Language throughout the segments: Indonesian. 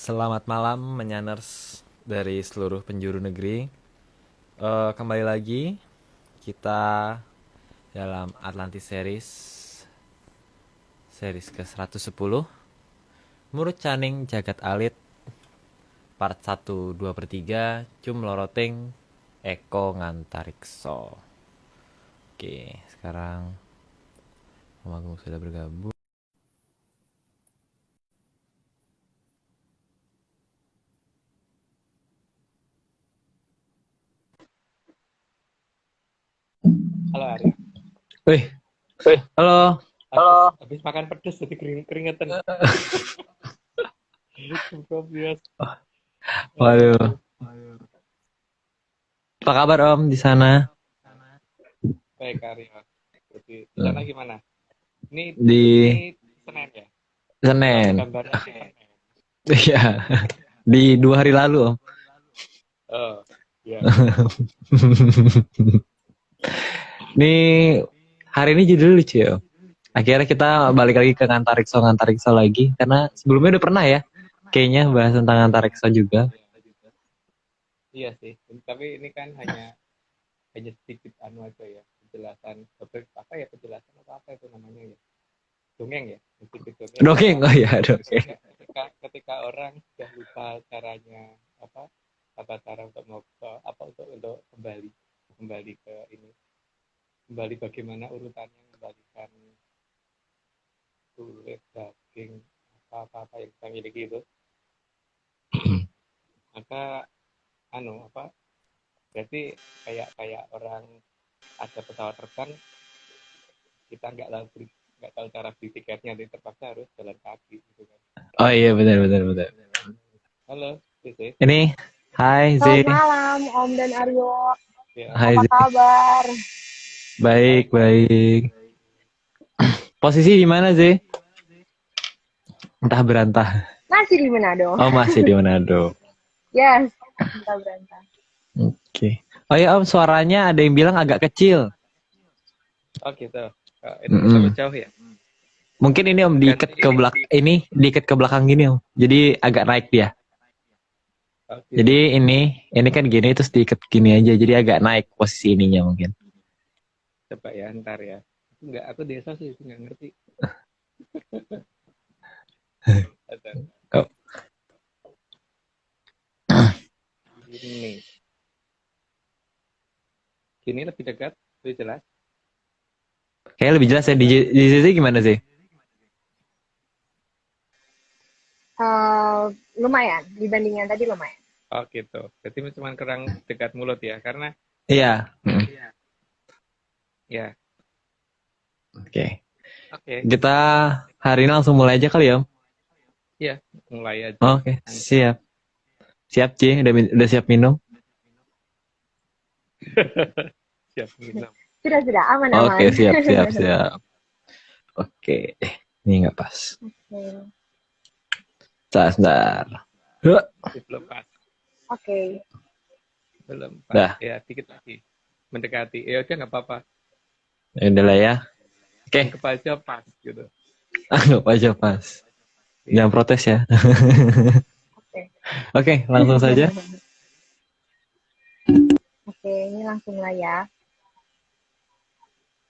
Selamat malam menyaners dari seluruh penjuru negeri. Kembali lagi kita dalam Atlantis series ke-110 Murut Caning Jagat Alit part 1/2/3 Cum Loroting Eko Ngantarikso. Oke, sekarang Om Agung sudah bergabung. Halo Arya. Wih, halo. Habis makan pedes jadi keringetan. Cukup biasa. Waduh, apa kabar Om di sana? Baik Arya. Jadi di sana gimana? Ini Di ini Senin ya. Kalau Senin. gambarnya sih Senin. Iya, di 2 hari lalu Om. Oh, ya ya. Nih, hari ini judul lucu ya. Akhirnya kita balik lagi ke Ngantarikso lagi. Karena sebelumnya udah pernah ya. Kayaknya bahas tentang Ngantarikso juga. Iya sih. Tapi ini kan hanya sedikit anu aja ya. Penjelasan apa ya, penjelasan apa itu namanya ya? Dongeng ya. Sedikit dongeng Dongeng, bahwa oh iya dongeng. ketika orang sudah lupa caranya apa tata cara untuk untuk kembali ke ini, kembali bagaimana urutannya membalikan kulit daging apa yang kita miliki itu, maka apa berarti kayak kayak orang ada pesawat terbang, kita nggak tahu cara beli tiketnya, jadi terpaksa harus jalan kaki gitu kan. Oh iya benar benar benar. Halo Cici. Ini, hai Z. Selamat malam, Om dan Aryo. Ya, Hai Apa Z. kabar? Baik, baik baik. baik. Posisi di mana Z? Entah berantah. Masih di Manado. Oh masih di Manado. Yes, kita berantah. Oke. Oh ya Om, suaranya ada yang bilang agak kecil. Oh gitu. Oh, itu terlalu jauh ya. Mungkin ini Om diikat ke belakang gini Om. Jadi agak naik dia. Oh, gitu. Jadi ini kan gini terus diikat gini aja. Jadi agak naik posisi ininya mungkin. Coba ya ntar ya. Aku desa sih nggak ngerti. Oh. Gini lebih dekat, lebih jelas. Kayaknya lebih jelas ya di sisi gimana sih? Lumayan, dibanding yang tadi lumayan. Oh gitu. Jadi cuma kurang dekat mulut ya, karena Iya. ya. Oke. Oke. Kita hari ini langsung mulai aja kali ya Om. Iya, mulai aja. Oke, siap. Siap Ci, udah siap minum? Siap minum. Sudah, aman-aman. Oke, siap. Oke, ini nggak pas. Sebentar. Belum pas. Oke. Belum pas. Dah. Ya, dikit lagi. Mendekati. Ya udah nggak apa-apa. Ya udah lah ya. Oke. Anggap aja pas gitu. Anggap aja pas. Jangan protes ya. Oke, langsung saja. Oke, ini langsung lah ya.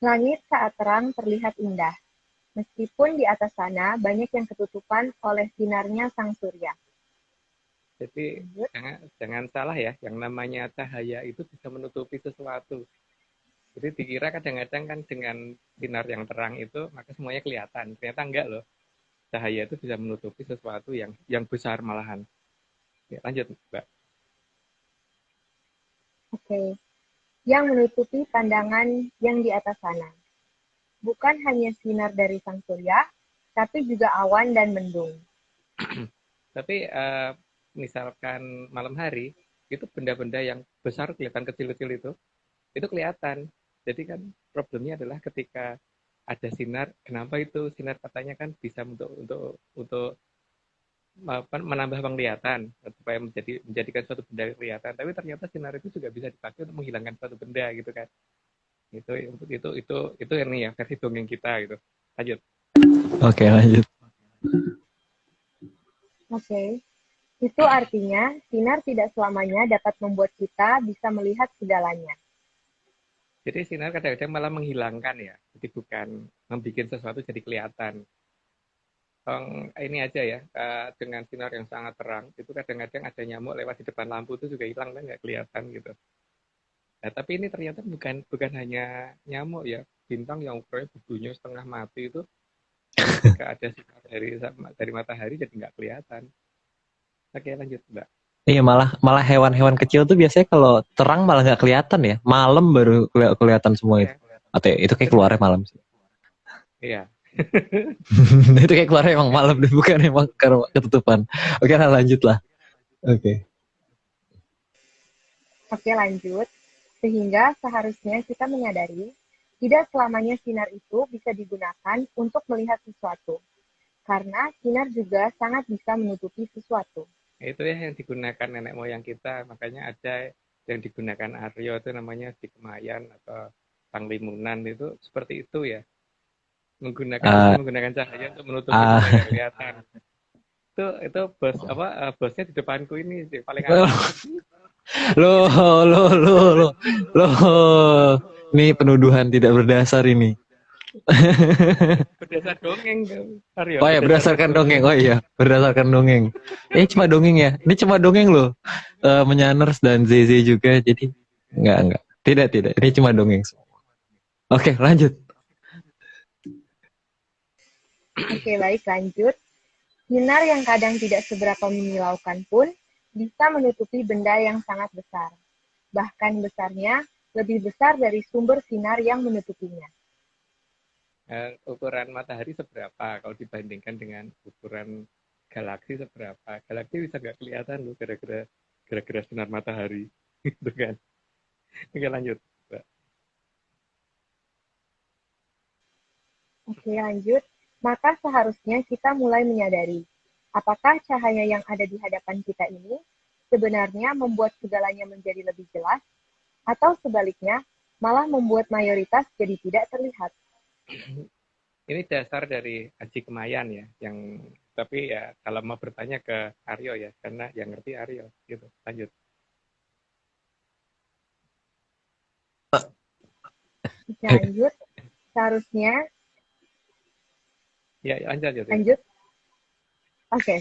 Langit saat terang terlihat indah. Meskipun di atas sana banyak yang ketutupan oleh sinarnya sang surya. Jadi jangan salah ya, yang namanya cahaya itu bisa menutupi sesuatu. Jadi dikira kadang-kadang kan dengan sinar yang terang itu maka semuanya kelihatan. Ternyata enggak loh. Cahaya itu bisa menutupi sesuatu yang besar malahan. Ya, lanjut, Mbak. Oke. Yang menutupi pandangan yang di atas sana. Bukan hanya sinar dari sang surya, tapi juga awan dan mendung. Tapi misalkan malam hari, itu benda-benda yang besar kelihatan kecil-kecil itu kelihatan. Jadi kan problemnya adalah ketika ada sinar, kenapa itu sinar katanya kan bisa untuk menambah penglihatan supaya menjadikan suatu benda kelihatan, tapi ternyata sinar itu juga bisa dipakai untuk menghilangkan suatu benda gitu kan. Itu ini ya versi dongeng kita gitu. Lanjut. Oke, lanjut. Oke. Itu artinya sinar tidak selamanya dapat membuat kita bisa melihat segalanya. Jadi sinar kadang-kadang malah menghilangkan ya. Jadi bukan membuat sesuatu jadi kelihatan. Ini aja ya, dengan sinar yang sangat terang, itu kadang-kadang ada nyamuk lewat di depan lampu itu juga hilang kan, nggak kelihatan gitu. Nah, tapi ini ternyata bukan hanya nyamuk ya, bintang yang ukurannya bubunya setengah mati itu ketika ada sinar dari matahari jadi nggak kelihatan. Oke, lanjut Mbak. Iya, malah hewan-hewan kecil tuh biasanya kalau terang malah nggak kelihatan ya. Malam baru kelihatan semua itu. Ya, Atau ya, itu kayak keluarnya malam sih. iya. Itu kayak keluarnya emang malam deh, bukan emang karena ketutupan. Oke, nah lanjut lah. Oke. Oke, lanjut. Sehingga seharusnya kita menyadari tidak selamanya sinar itu bisa digunakan untuk melihat sesuatu. Karena sinar juga sangat bisa menutupi sesuatu. Itu ya yang digunakan nenek moyang kita, makanya ada yang digunakan Aryo itu namanya di Kemayan atau Panglimunan itu seperti itu ya, menggunakan cahaya untuk menutupi supaya kelihatan. Itu bosnya di depanku ini paling aman. Loh. Ini penuduhan tidak berdasar ini. Berdasar dongeng, Aryo. Oh ya, berdasarkan dongeng. Oh iya, berdasarkan dongeng. Ini cuma dongeng ya. Ini cuma dongeng loh. Menyaners dan ZZ juga. Jadi enggak. Tidak. Ini cuma dongeng. Oke, lanjut. Oke, baik, lanjut. Sinar yang kadang tidak seberapa menyilaukan pun bisa menutupi benda yang sangat besar. Bahkan besarnya lebih besar dari sumber sinar yang menutupinya. Ukuran matahari seberapa kalau dibandingkan dengan ukuran galaksi seberapa? Galaksi bisa nggak kelihatan loh gara-gara sinar matahari, gitu kan? Oke, lanjut, Mbak. Oke, lanjut. Maka seharusnya kita mulai menyadari apakah cahaya yang ada di hadapan kita ini sebenarnya membuat segalanya menjadi lebih jelas, atau sebaliknya malah membuat mayoritas jadi tidak terlihat. Ini dasar dari Aji Kemayan ya, tapi ya kalau mau bertanya ke Aryo ya, karena yang ngerti Aryo gitu. Lanjut. Lanjut. Seharusnya Ya, lanjut. Oke.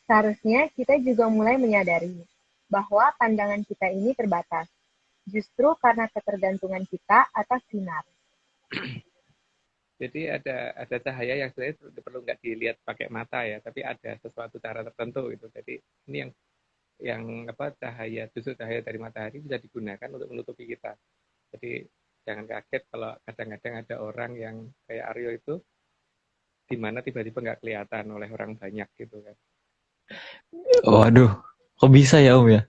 Seharusnya kita juga mulai menyadari bahwa pandangan kita ini terbatas, justru karena ketergantungan kita atas sinar. Jadi ada cahaya yang sebenarnya perlu nggak dilihat pakai mata ya, tapi ada sesuatu cara tertentu gitu. Jadi ini yang justru cahaya dari matahari bisa digunakan untuk menutupi kita. Jadi jangan kaget kalau kadang-kadang ada orang yang kayak Aryo itu di mana tiba-tiba nggak kelihatan oleh orang banyak gitu kan. Waduh, kok bisa ya Om ya?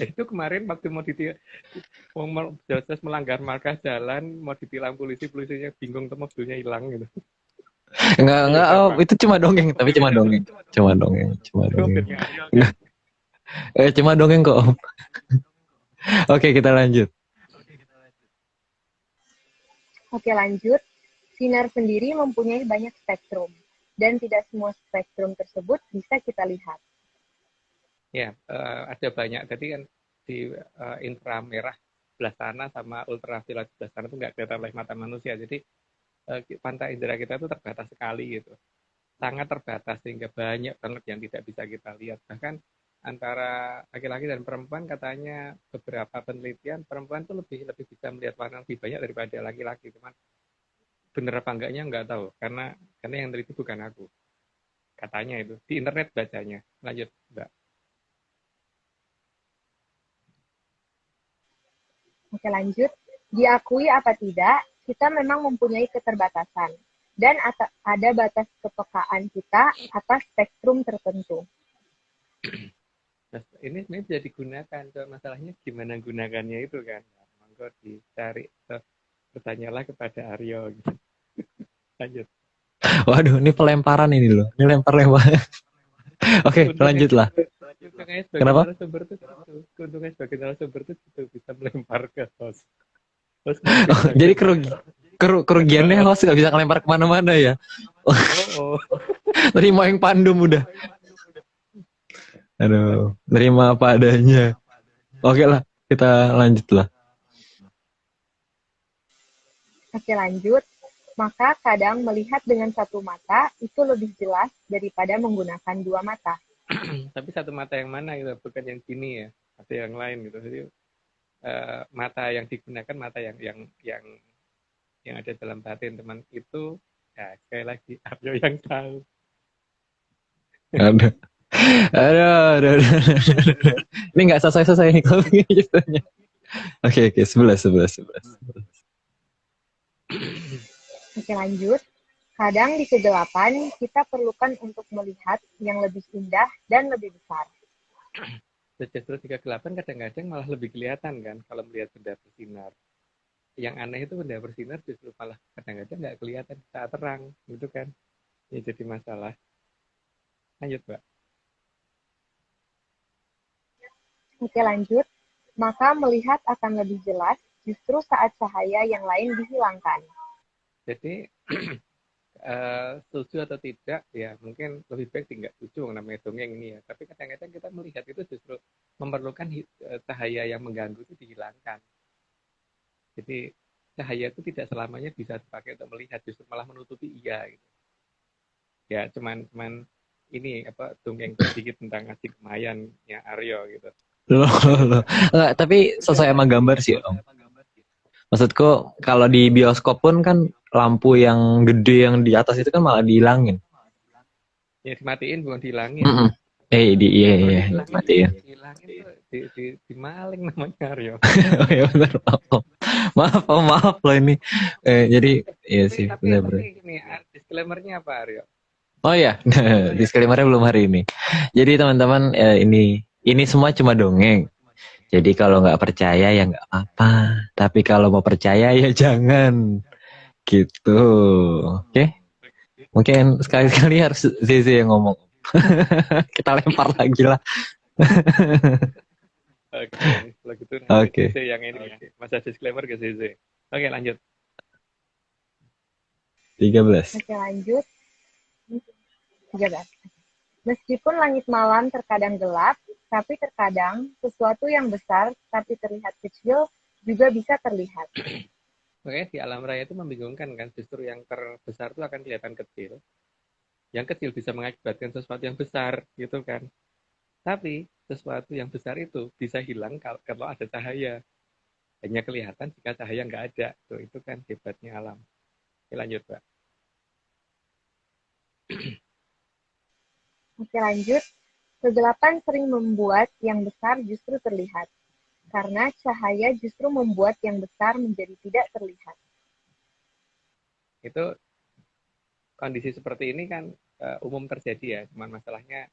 Itu kemarin waktu mau melanggar markah jalan, mau ditilang polisinya bingung tuh mobilnya hilang gitu. Enggak, Om. Itu cuma dongeng, tapi cuma dongeng. Cuma dongeng. Cuma dongeng kok Om. Oke, kita lanjut. Oke, lanjut. Sinar sendiri mempunyai banyak spektrum, dan tidak semua spektrum tersebut bisa kita lihat. Ya, ada banyak. Tadi kan di inframerah sebelah sana sama ultraviolet sebelah sana itu nggak kelihatan oleh mata manusia. Jadi panca indera kita itu terbatas sekali gitu. Sangat terbatas sehingga banyak banget yang tidak bisa kita lihat. Bahkan antara laki-laki dan perempuan katanya beberapa penelitian perempuan tuh lebih bisa melihat warna lebih banyak daripada laki-laki. Cuman bener apa enggaknya nggak tahu karena yang teliti bukan aku. Katanya itu di internet bacanya. Lanjut, Mbak. Oke, lanjut. Diakui apa tidak, kita memang mempunyai keterbatasan dan ada batas kepekaan kita atas spektrum tertentu. Nah, ini sebenarnya bisa digunakan. Masalahnya gimana gunakannya itu kan. Nah, monggo dicari. Bertanyalah kepada Aryo gitu. Lanjut. Waduh, ini pelemparan ini loh. Ini lempar-lempar. Oke, lanjutlah. Kenapa? Keuntungan sebagai narasumber itu bisa melempar ke host. Jadi kerugiannya host nggak bisa ngelempar kemana-mana ya. Terima yang pandum udah. Aduh, terima apa adanya. Oke lah, kita lanjut lah. Oke, lanjut. Maka kadang melihat dengan satu mata itu lebih jelas daripada menggunakan dua mata. Tapi satu mata yang mana gitu, bukan yang gini ya, atau yang lain gitu. Jadi mata yang digunakan mata yang ada dalam batin teman itu, ya sekali lagi Aryo yang tahu. Aduh. Aduh. Ini nggak selesai nih kalau gitu. Oke, 11. Oke, lanjut. Kadang di kegelapan kita perlukan untuk melihat yang lebih indah dan lebih besar. Justru di kegelapan kadang-kadang malah lebih kelihatan kan kalau melihat benda bersinar. Yang aneh itu benda bersinar justru malah kadang-kadang nggak kelihatan saat terang, gitu kan? Ya jadi masalah. Lanjut, Mbak. Oke, lanjut. Maka melihat akan lebih jelas justru saat cahaya yang lain dihilangkan. Jadi setuju atau tidak ya mungkin lebih baik tidak setuju namanya dongeng ini ya, tapi kadang-kadang kita melihat itu justru memerlukan cahaya yang mengganggu itu dihilangkan. Jadi cahaya itu tidak selamanya bisa dipakai untuk melihat, justru malah menutupi gitu. Ya cuman ini apa dongeng sedikit tentang Aji Kemayannya Aryo gitu. Loh. Enggak, tapi sesuai sama gambar sih Om. Maksudku kalau di bioskop pun kan lampu yang gede yang di atas itu kan malah dihilangin. Ya dimatiin bukan dihilangin. Iya, matiin. Dihilangin tuh dimaling namanya Aryo. Oh ya benar, maaf loh ini. Jadi iya sih benar. Ini disclaimer-nya apa Aryo? Oh ya, disclaimer-nya belum hari ini. Jadi teman-teman ini semua cuma dongeng. Jadi kalau nggak percaya ya nggak apa-apa. Tapi kalau mau percaya ya jangan. Gitu. Oke? Mungkin sekali-kali harus ZZ yang ngomong. Kita lempar lagi lah. Oke, kalau gitu Oke. CC yang ini ya. Masa disclaimer ke CC. Oke, lanjut. 13. Oke, lanjut. 13. Meskipun langit malam terkadang gelap, tapi terkadang sesuatu yang besar tapi terlihat kecil juga bisa terlihat. Makanya di alam raya itu membingungkan kan, justru yang terbesar itu akan kelihatan kecil. Yang kecil bisa mengakibatkan sesuatu yang besar, gitu kan. Tapi sesuatu yang besar itu bisa hilang kalau ada cahaya. Hanya kelihatan jika cahaya nggak ada. Tuh, itu kan hebatnya alam. Oke, lanjut, Pak. Oke, lanjut. Kegelapan sering membuat yang besar justru terlihat. Karena cahaya justru membuat yang besar menjadi tidak terlihat. Itu kondisi seperti ini kan umum terjadi ya. Cuman masalahnya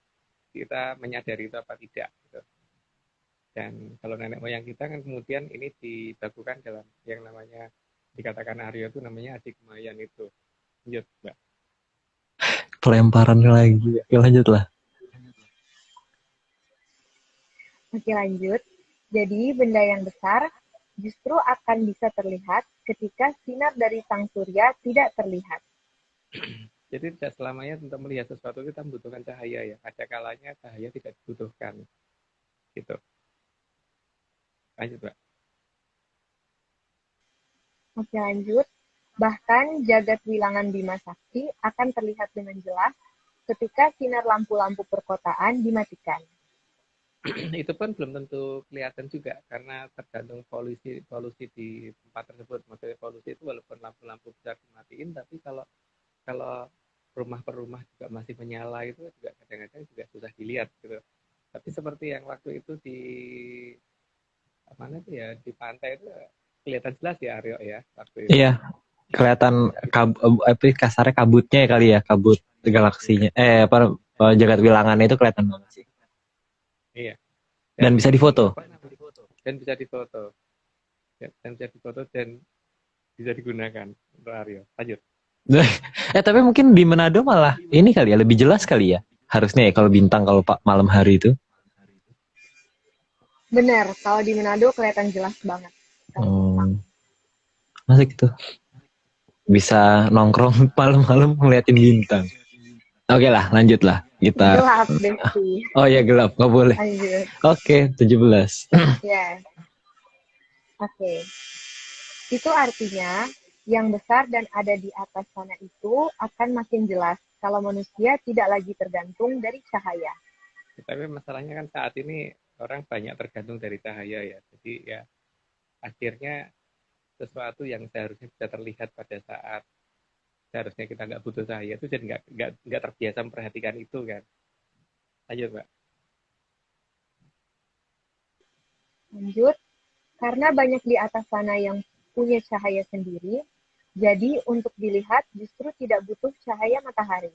kita menyadari itu apa tidak. Gitu. Dan kalau nenek moyang kita kan kemudian ini dibakukan dalam yang namanya, dikatakan Aryo itu namanya Aji Kemayan itu. Lanjut, Mbak. Pelemparan lagi. Oke, lanjutlah. Oke, lanjut. Jadi benda yang besar justru akan bisa terlihat ketika sinar dari sang surya tidak terlihat. Jadi tidak selamanya untuk melihat sesuatu kita membutuhkan cahaya ya. Ada kalanya cahaya tidak dibutuhkan. Gitu. Lanjut, Mbak. Oke, lanjut. Bahkan jagat wilangan Bima Sakti akan terlihat dengan jelas ketika sinar lampu-lampu perkotaan dimatikan. Itu pun belum tentu kelihatan juga karena tergantung polusi di tempat tersebut. Maksudnya polusi itu walaupun lampu-lampu besar dimatiin, tapi kalau rumah per rumah juga masih menyala itu juga kadang-kadang juga susah dilihat gitu. Tapi seperti yang waktu itu di mana itu ya, di pantai itu kelihatan jelas ya Aryo ya waktu itu. Iya, kelihatan kasarnya kabutnya ya kali ya, kabut galaksinya. Jagat wilangannya itu kelihatan banget sih. Iya. Dan bisa difoto. Dan bisa difoto. Dan bisa difoto dan bisa digunakan untuk Aryo. Lanjut. Tapi mungkin di Manado malah ini kali ya, lebih jelas kali ya. Harusnya ya kalau bintang kalau malam hari itu. Benar, kalau di Manado kelihatan jelas banget. Masa gitu? Bisa nongkrong malam-malam ngeliatin bintang. Oke lah, lanjut lah. Kita. Gelap, Besti. Oh ya gelap, nggak boleh. Lanjut. Oke, 17. Ya, oke. Itu artinya yang besar dan ada di atas sana itu akan makin jelas kalau manusia tidak lagi tergantung dari cahaya. Tapi masalahnya kan saat ini orang banyak tergantung dari cahaya ya. Jadi ya akhirnya sesuatu yang seharusnya bisa terlihat pada saat seharusnya kita nggak butuh cahaya itu jadi nggak terbiasa memperhatikan itu kan. Lanjut Mbak. Lanjut, karena banyak di atas sana yang punya cahaya sendiri, jadi untuk dilihat justru tidak butuh cahaya matahari.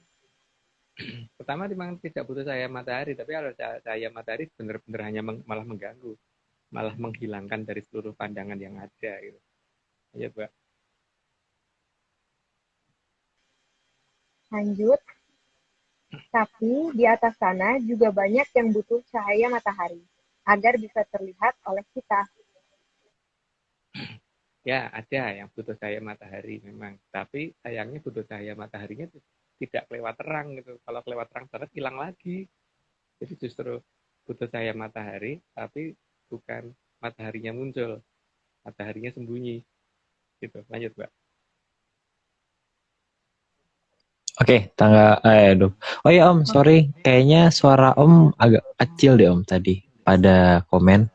Pertama memang tidak butuh cahaya matahari, tapi kalau cahaya matahari benar-benar hanya malah mengganggu, malah menghilangkan dari seluruh pandangan yang ada gitu. Lanjut Mbak. Lanjut, tapi di atas sana juga banyak yang butuh cahaya matahari agar bisa terlihat oleh kita. Ya, ada yang butuh cahaya matahari memang. Tapi sayangnya butuh cahaya mataharinya tidak lewat terang gitu. Kalau lewat terang banget hilang lagi. Jadi justru butuh cahaya matahari, tapi bukan mataharinya muncul. Mataharinya sembunyi. Gitu. Lanjut, Mbak. Oke, aduh. Oh ya Om, sorry. Kayaknya suara Om agak kecil deh Om tadi pada komen.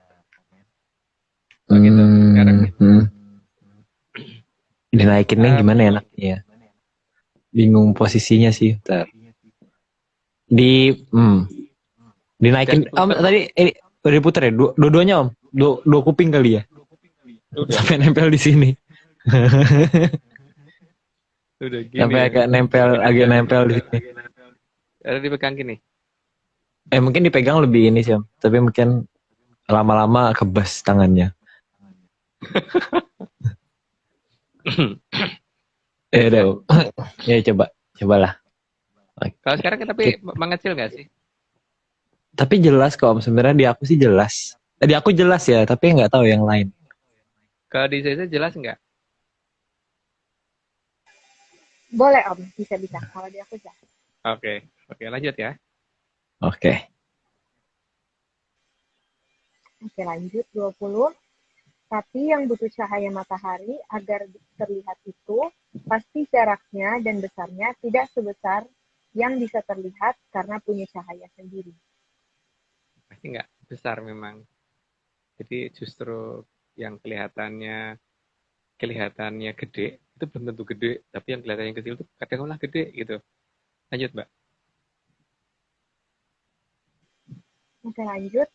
Oh gitu. Sekarang dinaikinnya gimana enaknya ya? Bingung posisinya sih. Bentar. Dinaikin Om tadi udah diputer ya? Dua-duanya Om? Dua kuping kali ya? Udah. Sampai nempel di sini. Udah gini. Sampai agak nempel di sini. Ada dipegang gini. Mungkin dipegang lebih ini sih Om. Tapi mungkin lama-lama kebas tangannya. Ya cobalah. Kalau sekarang tapi mengecil nggak sih? Tapi jelas kok Om, sebenarnya di aku sih jelas. Di aku jelas ya, tapi nggak tahu yang lain. Kalau di saya jelas nggak? Boleh Om, bisa. Kalau di aku jelas. Oke, lanjut ya. Oke, lanjut 20. Tapi yang butuh cahaya matahari agar terlihat itu, pasti jaraknya dan besarnya tidak sebesar yang bisa terlihat karena punya cahaya sendiri. Pasti nggak besar memang. Jadi justru yang kelihatannya gede, itu belum tentu gede, tapi yang kelihatannya kecil itu kadang malah gede gitu. Lanjut, Mbak. Oke, lanjut.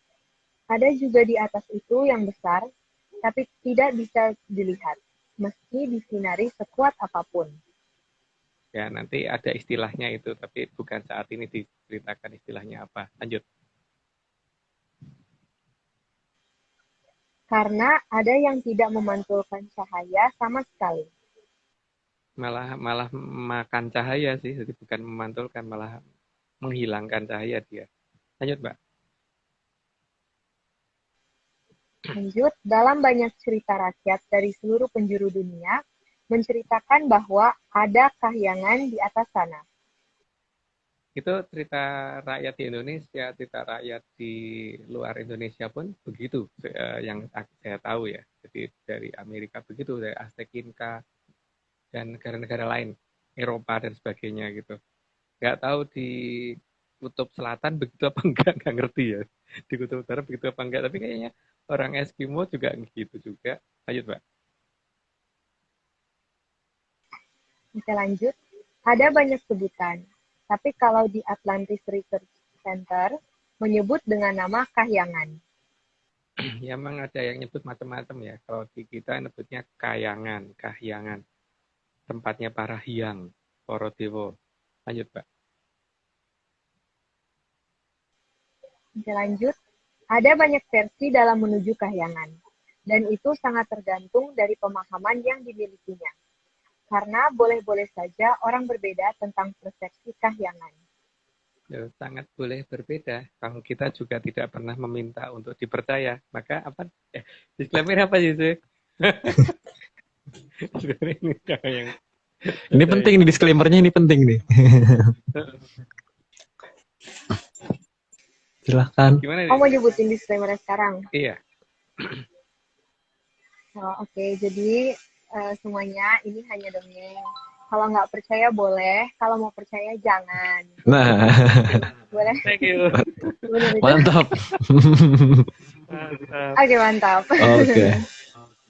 Ada juga di atas itu yang besar, tapi tidak bisa dilihat, meski disinari sekuat apapun. Ya, nanti ada istilahnya itu, tapi bukan saat ini diceritakan istilahnya apa. Lanjut. Karena ada yang tidak memantulkan cahaya sama sekali. Malah makan cahaya sih, jadi bukan memantulkan, malah menghilangkan cahaya dia. Lanjut, Mbak. Lanjut, dalam banyak cerita rakyat dari seluruh penjuru dunia, menceritakan bahwa ada kahyangan di atas sana. Itu cerita rakyat di Indonesia, cerita rakyat di luar Indonesia pun begitu, yang saya tahu ya. Jadi dari Amerika begitu, dari Aztec Inca, dan negara-negara lain, Eropa dan sebagainya gitu. Nggak tahu di Kutub Selatan begitu apa enggak ngerti ya. Di Kutub Utara begitu apa enggak, tapi kayaknya orang Eskimo juga gitu juga. Lanjut, Mbak. Oke, lanjut. Ada banyak sebutan, tapi kalau di Atlantis Research Center menyebut dengan nama kahyangan. Ya memang ada yang nyebut macam-macam ya. Kalau di kita nyebutnya kahyangan. Tempatnya para hyang, para dewa. Lanjut, Mbak. Oke, lanjut. Ada banyak versi dalam menuju kahyangan, dan itu sangat tergantung dari pemahaman yang dimilikinya. Karena boleh-boleh saja orang berbeda tentang persepsi kahyangan. Ya, sangat boleh berbeda. Kalau kita juga tidak pernah meminta untuk dipercaya, maka apa? Disclaimer apa sih? Ini penting nih disclaimernya, ini penting nih. Silahkan. Gimana Oh, nih? mau nyebutin disclaimer sekarang. Iya. Oh, oke. Jadi semuanya ini hanya dongeng. Kalau nggak percaya boleh, kalau mau percaya jangan. Nah, Boleh? Thank you. Benar itu? mantap. Mantap. Oke, mantap. Oke,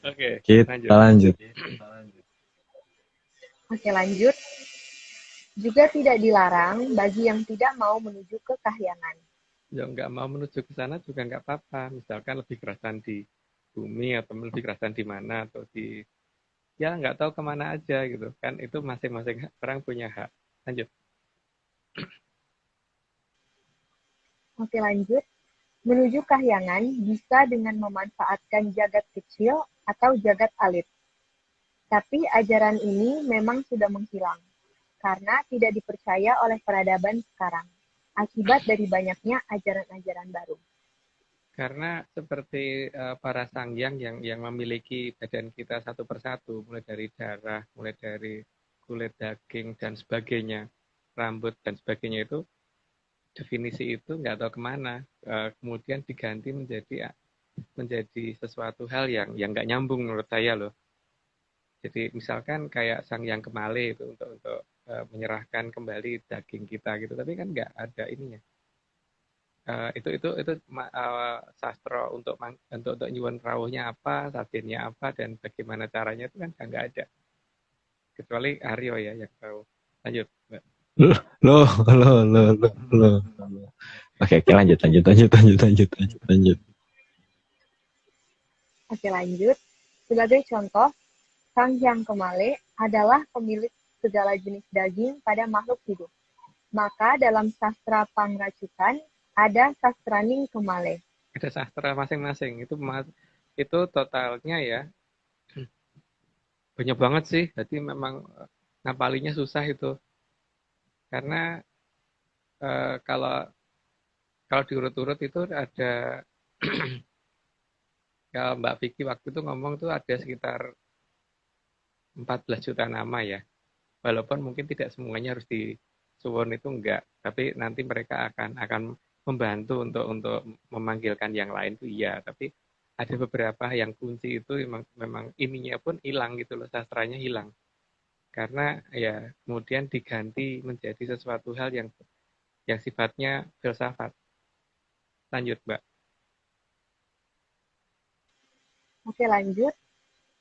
Oke, kita lanjut. lanjut. Oke, lanjut. Juga tidak dilarang bagi yang tidak mau menuju ke kahyangan. Ya nggak mau menuju ke sana juga nggak apa-apa. Misalkan lebih kerasan di bumi atau lebih kerasan di mana atau di ya nggak tahu kemana aja gitu kan, itu masing-masing orang punya hak. Lanjut. Oke, lanjut. Menuju kahyangan bisa dengan memanfaatkan jagat kecil atau jagat alit. Tapi ajaran ini memang sudah menghilang karena tidak dipercaya oleh peradaban sekarang akibat dari banyaknya ajaran-ajaran baru. Karena seperti para sangyang yang memiliki badan kita satu persatu, mulai dari darah, mulai dari kulit, daging dan sebagainya, rambut dan sebagainya, itu definisi itu nggak tahu kemana. Kemudian diganti menjadi sesuatu hal yang nggak nyambung menurut saya loh. Jadi misalkan kayak sang yang kemale itu untuk menyerahkan kembali daging kita gitu, tapi kan nggak ada ininya. Itu sastra untuk nyuwun rawuhnya apa, sajennya apa, dan bagaimana caranya itu kan nggak ada. Kecuali Aryo ya yang tahu. Lanjut, Mbak. Loh, loh, loh, loh, loh. Oke, oke, lanjut, lanjut, lanjut, lanjut, lanjut, lanjut, lanjut. Oke, lanjut. Sebagai contoh, Sang Hyang Kemale adalah pemilik segala jenis daging pada makhluk hidup. Maka dalam sastra pangracutan ada sastraning Kemale. Ada sastra masing-masing. Itu totalnya ya banyak banget sih. Jadi memang ngapalinya susah itu. Karena kalau kalau diurut-urut itu ada kalau Mbak Vicky waktu itu ngomong tuh ada sekitar 14 juta nama ya. Walaupun mungkin tidak semuanya harus disuwun, itu enggak, tapi nanti mereka akan membantu untuk memanggilkan yang lain tuh iya, tapi ada beberapa yang kunci itu memang ininya pun hilang gitu loh, sastranya hilang karena ya kemudian diganti menjadi sesuatu hal yang sifatnya filsafat. Lanjut, Mbak. Oke, lanjut.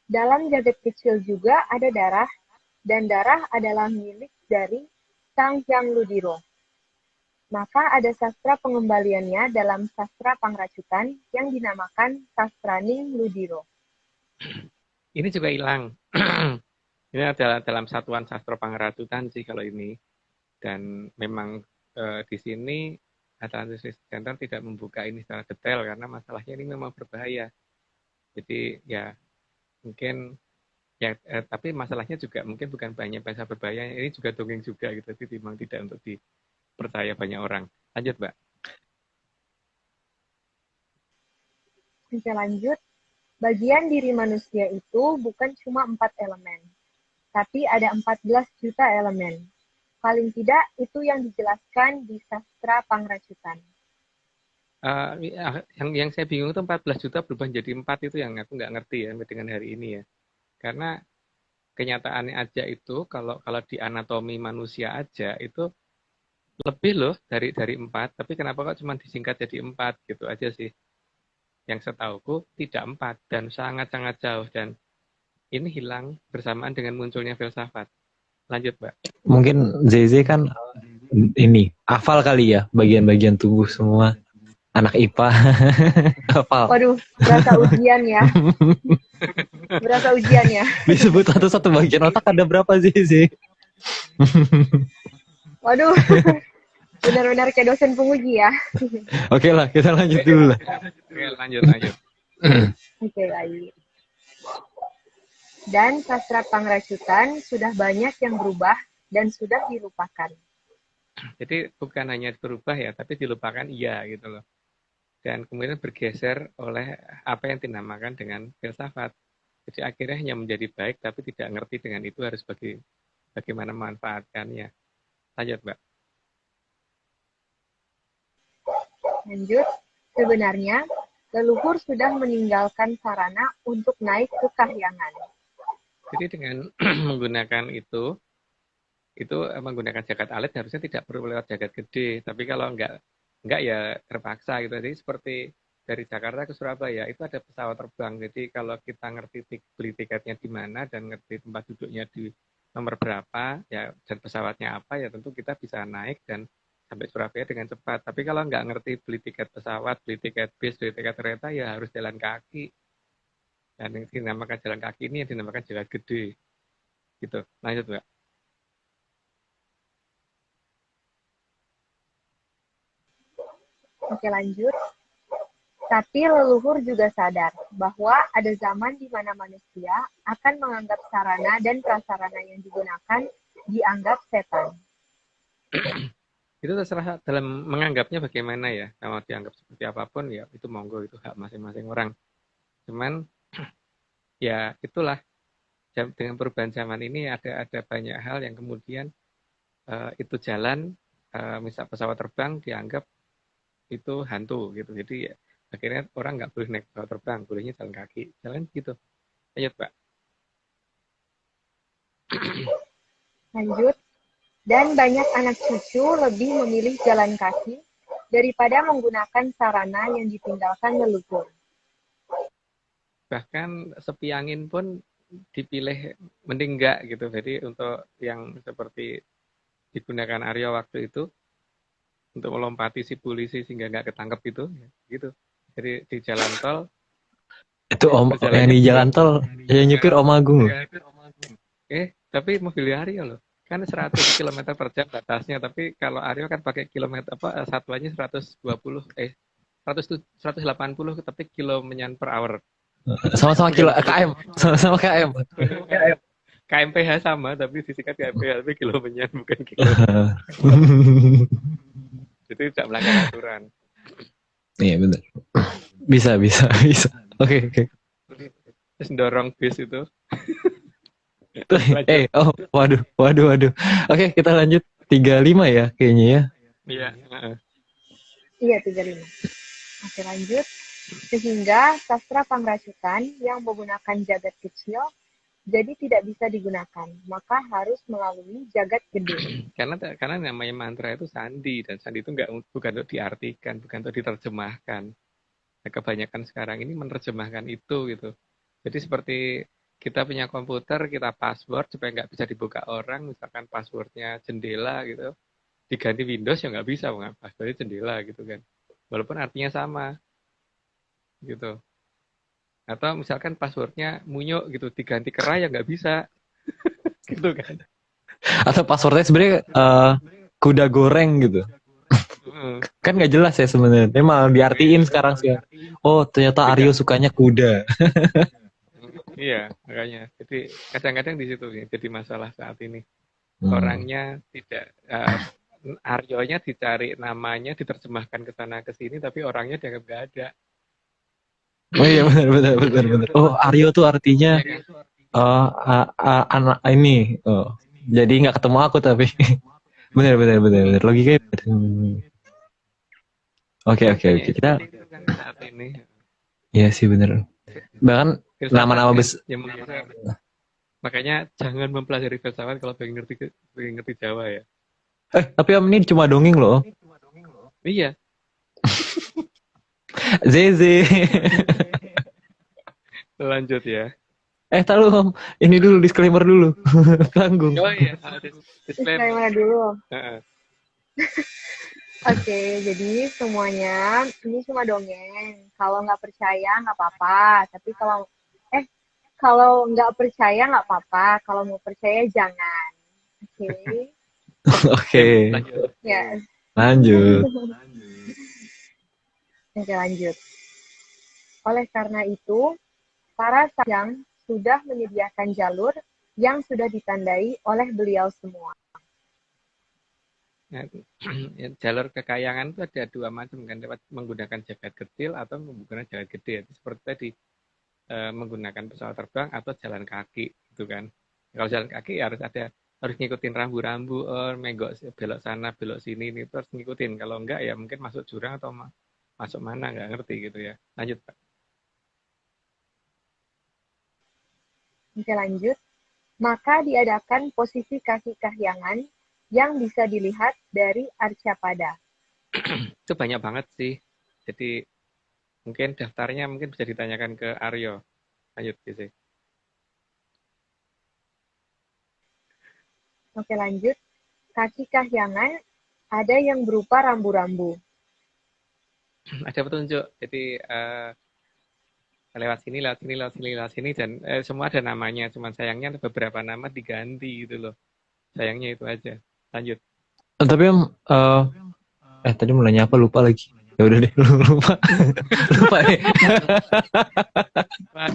Dalam jagat kecil juga ada darah, dan darah adalah milik dari Sang Hyang Ludiro. Maka ada sastra pengembaliannya dalam sastra pangracutan yang dinamakan Sastraning Ludiro. Ini juga hilang. Ini adalah dalam satuan sastra pangracutan sih kalau ini, dan memang di sini Atlantis Center tidak membuka ini secara detail karena masalahnya ini memang berbahaya. Jadi ya mungkin ya tapi masalahnya juga mungkin bukan banyak bahasa berbahaya, ini juga dongeng juga gitu. Jadi memang tidak untuk dipercaya banyak orang. Lanjut, Mbak. Oke, lanjut. Bagian diri manusia itu bukan cuma 4 elemen, tapi ada 14 juta elemen. Paling tidak itu yang dijelaskan di sastra pangracutan. Yang saya bingung itu 14 juta berubah jadi 4 itu yang aku nggak ngerti ya dengan hari ini ya. Karena kenyataannya aja itu kalau kalau di anatomi manusia aja itu lebih loh dari 4, tapi kenapa kok cuma disingkat jadi 4 gitu aja sih. Yang setauku tidak 4 dan sangat-sangat jauh, dan ini hilang bersamaan dengan munculnya filsafat. Lanjut, Mbak. Mungkin ZZ kan ini hafal kali ya bagian-bagian tubuh semua. Anak IPA hafal. Waduh, berasa ujian ya. Berasa ujian ya. Disebut satu-satu bagian otak ada berapa ZZ? Waduh, benar-benar kayak dosen penguji ya. Oke lah, kita lanjut dulu lah. Oke, lanjut. Oke, baik. Dan sastra pangracutan sudah banyak yang berubah dan sudah dilupakan. Jadi bukan hanya berubah ya, tapi dilupakan iya gitu loh. Dan kemudian bergeser oleh apa yang dinamakan dengan filsafat. Jadi akhirnya hanya menjadi baik, tapi tidak ngerti dengan itu harus bagaimana memanfaatkannya. Lanjut, Mbak. Lanjut, sebenarnya leluhur sudah meninggalkan sarana untuk naik ke kahyangan. Jadi dengan menggunakan itu menggunakan jagat alit harusnya tidak perlu lewat jagat gede. Tapi kalau enggak ya terpaksa gitu. Jadi seperti dari Jakarta ke Surabaya itu ada pesawat terbang. Jadi kalau kita ngerti beli tiketnya di mana dan ngerti tempat duduknya di nomor berapa ya dan pesawatnya apa ya tentu kita bisa naik dan sampai Surabaya dengan cepat. Tapi kalau nggak ngerti beli tiket pesawat, beli tiket bis, beli tiket kereta ya harus jalan kaki. Dan yang dinamakan jalan kaki ini yang dinamakan jalan gede. Gitu. Lanjut, Mbak. Oke, lanjut. Tapi leluhur juga sadar bahwa ada zaman di mana manusia akan menganggap sarana dan prasarana yang digunakan dianggap setan. Itu terserah dalam menganggapnya bagaimana ya. Kalau dianggap seperti apapun ya itu monggo, itu hak masing-masing orang. Cuman ya itulah dengan perubahan zaman ini ada banyak hal yang kemudian itu jalan misal pesawat terbang dianggap itu hantu gitu. Jadi ya, akhirnya orang nggak boleh naik pesawat terbang, bolehnya jalan kaki. Jalan gitu. Ayo, Pak. Lanjut. Dan banyak anak cucu lebih memilih jalan kaki daripada menggunakan sarana yang ditinggalkan leluhur. Bahkan sepi angin pun dipilih mending enggak gitu. Jadi untuk yang seperti digunakan Aryo waktu itu untuk melompati si polisi sehingga nggak ketangkep itu, ya, gitu. Jadi di jalan tol Itu om yang di jalan tol yang nyupir Om Agung loh. Tapi mobil Aryo loh. Kan 100 km per jam batasnya, tapi kalau Aryo kan pakai kilometer satuannya 120 180 tapi kilometer per hour. Sama-sama kilo KM, sama-sama KM. KMPH sama tapi disingkat KMPH tapi kilometer bukan kilo. Jadi tidak melanggar aturan. Iya benar. Bisa. Oke. Terus dorong bis itu. Waduh. Oke, kita lanjut 35 ya kayaknya ya. Iya. Iya, 35. Oke, lanjut. Sehingga sastra pangracikan yang menggunakan jagat kecil jadi tidak bisa digunakan, maka harus melalui jagat gede. Karena namanya mantra itu sandi, dan sandi itu bukan untuk diartikan, bukan untuk diterjemahkan. Nah, kebanyakan sekarang ini menerjemahkan itu gitu. Jadi seperti kita punya komputer, kita password supaya nggak bisa dibuka orang, misalkan passwordnya jendela gitu, diganti Windows ya nggak bisa, passwordnya jendela gitu kan. Walaupun artinya sama gitu. Atau misalkan passwordnya munyuk gitu, diganti kera ya nggak bisa. Gitu kan. Atau passwordnya sebenarnya kuda goreng gitu. Kan nggak jelas ya sebenarnya. Dia malah diartiin sekarang sih. Oh, ternyata Aryo sukanya kuda. Iya, makanya. Jadi kadang-kadang di situ jadi masalah saat ini. Orangnya tidak Aryonya dicari namanya, diterjemahkan ke sana ke sini, tapi orangnya dianggap nggak ada. Oh iya benar. Oh, Aryo tuh artinya anak ini. Oh, jadi nggak ketemu aku tapi. benar. Logikanya. Oke. Kita. Saat ini. Iya sih benar. Bahkan nama-nama besar. Makanya jangan mempelajari filsafat kalau pengen ngerti Jawa ya. Tapi Om ini cuma dongeng loh. Iya. Zeze. Lanjut ya. Tahu Om, ini dulu disclaimer dulu. Tanggung. Oh iya, disclaimer dulu. Oke, jadi semuanya ini cuma dongeng. Kalau nggak percaya nggak apa-apa. Tapi kalau nggak percaya nggak apa-apa. Kalau mau percaya jangan. Oke. Oke. Ya. Lanjut. Oke, lanjut. Oleh karena itu, para sang sudah menyediakan jalur yang sudah ditandai oleh beliau semua. Jalur kekayangan itu ada dua macam kan, dapat menggunakan jagat kecil atau menggunakan jagat gede. Seperti tadi menggunakan pesawat terbang atau jalan kaki gitu kan. Kalau jalan kaki harus ngikutin rambu-rambu, menggok belok sana belok sini, ini harus ngikutin. Kalau enggak ya mungkin masuk jurang atau masuk mana nggak ngerti gitu ya. Lanjut Pak. Oke, lanjut. Maka diadakan posisi kaki kahyangan yang bisa dilihat dari Arcapada. Itu banyak banget sih. Jadi mungkin daftarnya mungkin bisa ditanyakan ke Aryo. Lanjut sih. Oke, lanjut. Kaki kahyangan ada yang berupa rambu-rambu. Ada petunjuk. Jadi lewat sini, lewat sini, lewat sini, lewat sini, dan semua ada namanya. Cuman sayangnya beberapa nama diganti gitu loh. Sayangnya itu aja. Lanjut. Tapi tadi mau nanya apa lupa lagi. Ya udah deh, lupa. Lupa deh. Wah,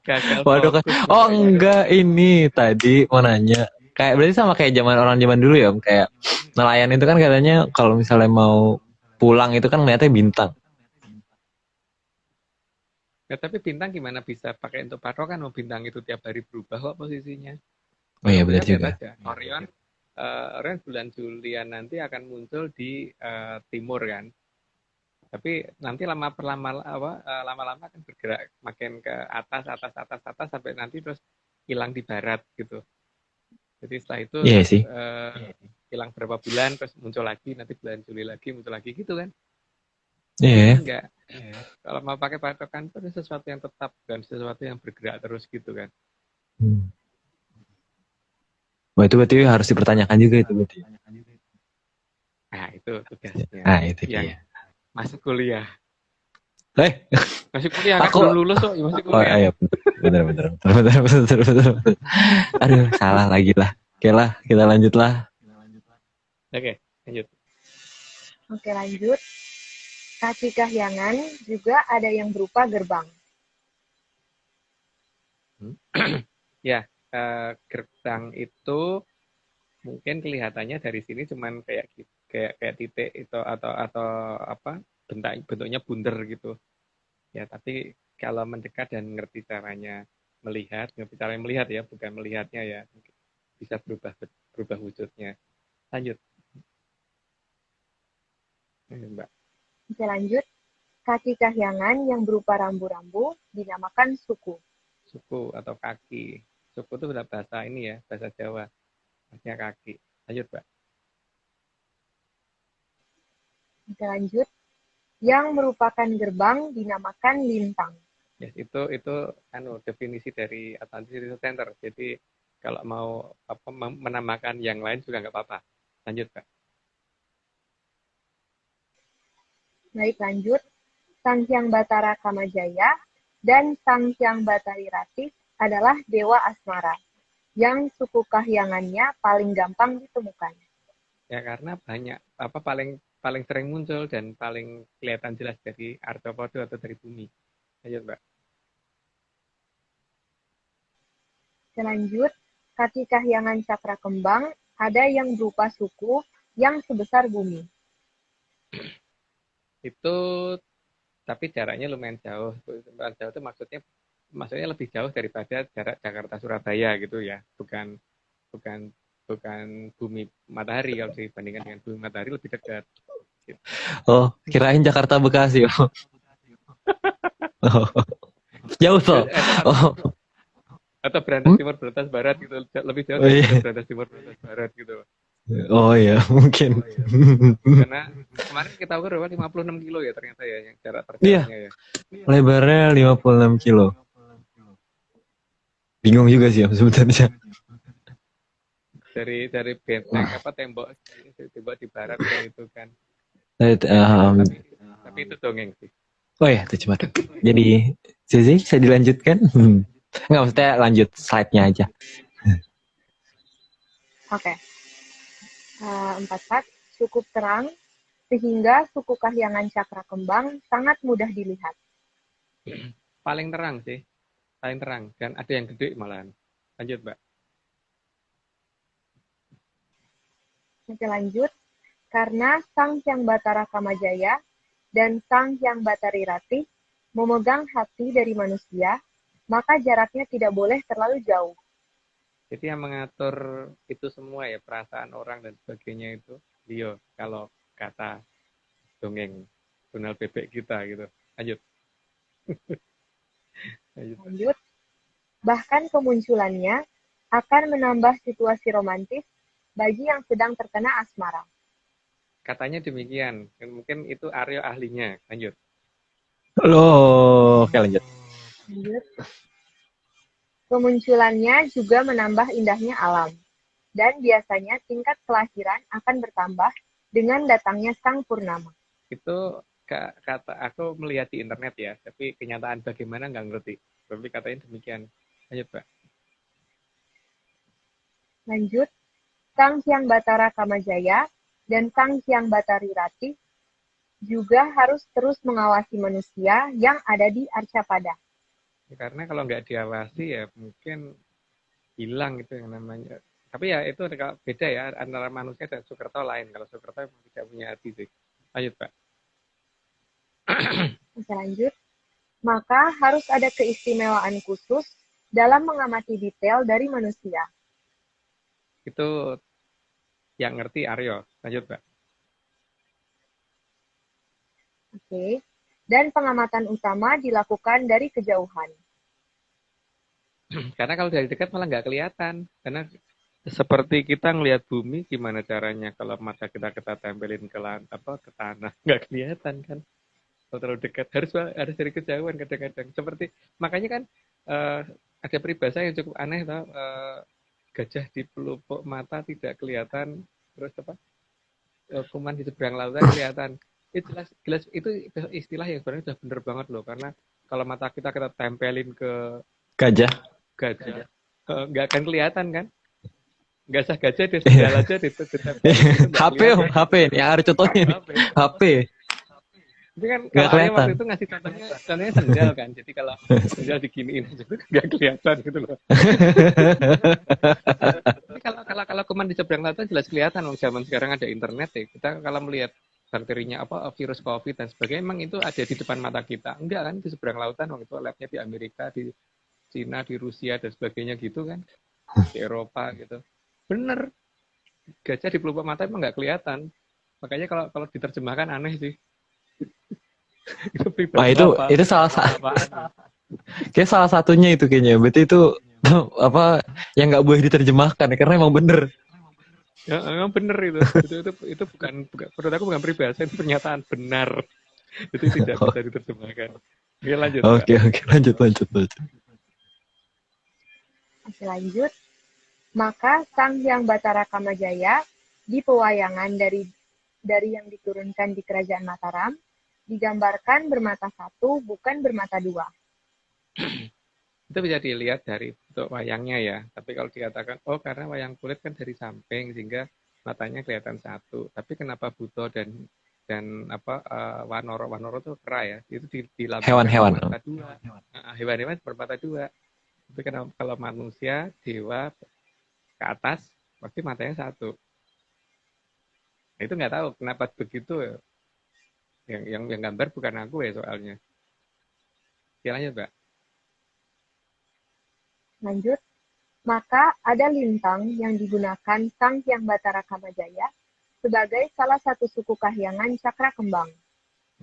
gagal Waduh kan. fokus. Oh enggak, ini tadi mau nanya. Kayak berarti sama kayak orang zaman dulu ya, Om. Kayak nelayan itu kan katanya kalau misalnya mau pulang itu kan ngeliatnya bintang. Ya, tapi bintang gimana bisa pakai untuk patokan? Oh, bintang itu tiap hari berubah kok posisinya. Oh iya Kalau benar bisa lihat juga. aja. Orion bulan Julian nanti akan muncul di timur kan. Tapi nanti lama-lama akan bergerak makin ke atas, atas, atas, atas sampai nanti terus hilang di barat gitu. Jadi setelah itu Iya terus sih. hilang berapa bulan terus muncul lagi, nanti bulan Juli lagi muncul lagi gitu kan. Iya. Jadi enggak. Kalau mau pakai patokan itu sesuatu yang tetap dan sesuatu yang bergerak terus gitu kan. Hmm. Wah itu berarti harus dipertanyakan juga itu berarti. Nah, itu tugasnya Nah itu yang dia. masuk kuliah. Eh, Masih kuliah kan aku belum lulus kok, masih oh kuliah. iya benar benar benar benar benar benar benar. Aduh, salah lagi lah. Oke lah, kita lanjut lah. Oke, lanjut. Oke, lanjut. Kaki kahyangan juga ada yang berupa gerbang. Ya, gerbang itu mungkin kelihatannya dari sini cuman kayak titik itu atau apa bentuknya bundar gitu. Ya, tapi kalau mendekat dan ngerti caranya ngerti caranya melihat ya, bukan melihatnya ya, bisa berubah wujudnya. Lanjut, Mbak. Oke, lanjut. Kaki kahyangan yang berupa rambu-rambu dinamakan suku. Suku atau kaki. Suku itu udah bahasa ini ya, bahasa Jawa. Artinya kaki. Lanjut, Mbak. Oke, lanjut. Yang merupakan gerbang dinamakan lintang. Yes, itu definisi dari Atlantis Research Center. Jadi kalau mau menamakan yang lain juga nggak apa-apa. Lanjut, Pak. Baik, lanjut. Sang Hyang Batara Kamajaya dan Sang Hyang Batari Ratih adalah dewa asmara yang suku kahyangannya paling gampang ditemukan. Ya karena banyak paling paling sering muncul dan paling kelihatan jelas dari arthropoda atau dari bumi. Lanjut, Mbak. Selanjut, kaki kahyangan cakra kembang ada yang berupa suku yang sebesar bumi. Itu tapi jaraknya lumayan jauh. Lumayan jauh itu maksudnya lebih jauh daripada jarak Jakarta Surabaya gitu ya. Bukan bukan bukan bumi matahari, kalau dibandingkan dengan bumi matahari lebih dekat. Gitu. Oh, kirain Jakarta Bekasi. Oh. Jauh toh. Oh. Atau Berantas Timur, Berantas Barat gitu, lebih jauh Oh, iya. daripada Berantas Timur, Berantas Barat gitu. Oh ya, mungkin. Karena kemarin kita ukur 56 kilo ya ternyata ya yang jarak Iya, terjauhnya ya. lebarnya 56 kilo. Bingung juga sih Om, sebenarnya. Dari benteng tembok di barat kan itu kan. Tapi itu dongeng sih. Oh ya, itu cuma. Jadi, Zizi bisa dilanjutkan? Nggak, maksudnya lanjut slide-nya aja. Oke. 4 cukup terang sehingga suku kahyangan cakra kembang sangat mudah dilihat. Paling terang sih, paling terang dan ada yang gede malahan. Lanjut, Mbak. Oke, lanjut. Karena Sang Hyang Batara Kamajaya dan Sang Hyang Batari Ratih memegang hati dari manusia, maka jaraknya tidak boleh terlalu jauh. Jadi yang mengatur itu semua ya, perasaan orang dan sebagainya itu Leo, kalau kata dongeng. jurnal bebek kita gitu. Lanjut. Lanjut. Lanjut, bahkan kemunculannya akan menambah situasi romantis bagi yang sedang terkena asmara. Katanya demikian. Mungkin itu Aryo ahlinya. Lanjut. Loh, oke lanjut. Lanjut, kemunculannya juga menambah indahnya alam. Dan biasanya tingkat kelahiran akan bertambah dengan datangnya sang purnama. Itu kata aku melihat di internet ya, tapi kenyataan bagaimana nggak ngerti. Tapi katanya demikian. Lanjut, Pak. Lanjut, Sang Hyang Batara Kamajaya dan Sang Hyang Batari Rati juga harus terus mengawasi manusia yang ada di Arcapada. Karena kalau nggak diawasi ya mungkin hilang itu yang namanya. Tapi ya itu beda ya antara manusia dan Soekerto lain. Kalau Soekerto memang tidak punya hati sih. Lanjut, Pak. Oke, lanjut. Maka harus ada keistimewaan khusus dalam mengamati detail dari manusia. Itu yang ngerti Aryo. Lanjut, Pak. Oke. Dan pengamatan utama dilakukan dari kejauhan. Karena kalau dari dekat malah nggak kelihatan. Karena seperti kita ngelihat bumi, gimana caranya kalau mata kita tempelin ke tanah, nggak kelihatan kan? Kalau terlalu dekat harus dari kejauhan kadang-kadang. Seperti makanya kan ada peribahasa yang cukup aneh, gajah di pelupuk mata tidak kelihatan, terus kuman di seberang lautan kelihatan. Itu jelas itu istilah yang sebenarnya sudah benar banget loh, karena kalau mata kita tempelin ke Gajah. gajah nggak akan kelihatan kan, nggak usah gajah di sendal aja ditempelin HP HP yang ada contohnya HP itu kan. nggak Kalau Arya kelihatan. waktu itu ngasih contohnya sendal kan, jadi kalau sendal diginiin aja nggak kelihatan gitu loh. Tapi kalau kuman di seberang lautan jelas kelihatan. Zaman sekarang ada internet ya, kita kalau melihat bakterinya virus COVID dan sebagainya, emang itu ada di depan mata kita. Enggak kan, di seberang lautan. Waktu itu labnya di Amerika, di Cina, di Rusia dan sebagainya gitu kan, di Eropa gitu. Bener, gajah di pelupuk mata emang nggak kelihatan. Makanya kalau diterjemahkan aneh sih. Itu Wah itu salah satunya itu kayaknya. Berarti itu apa yang nggak boleh diterjemahkan karena emang bener. Ya, memang bener itu bukan menurut aku bukan peribahasa, itu pernyataan benar. Itu tidak bisa diterjemahkan. Oke, lanjut. Oke, lanjut. Oke, lanjut. Maka Sang Hyang Batara Kamajaya di pewayangan dari yang diturunkan di Kerajaan Mataram digambarkan bermata satu, bukan bermata dua. Itu bisa dilihat dari bentuk wayangnya ya. Tapi kalau dikatakan, karena wayang kulit kan dari samping sehingga matanya kelihatan satu. Tapi kenapa Buto dan Wanoro itu kera ya? Itu dilambangkan Hewan-hewan. bermata dua. Hewan-hewan bermata dua. Tapi kalau manusia, dewa ke atas, pasti matanya satu. Nah, itu nggak tahu kenapa begitu ya. Yang gambar bukan aku ya soalnya. Lanjut, Mbak. Lanjut. Maka ada lintang yang digunakan Sang Hyang Batara Kamajaya sebagai salah satu suku kahyangan cakra kembang.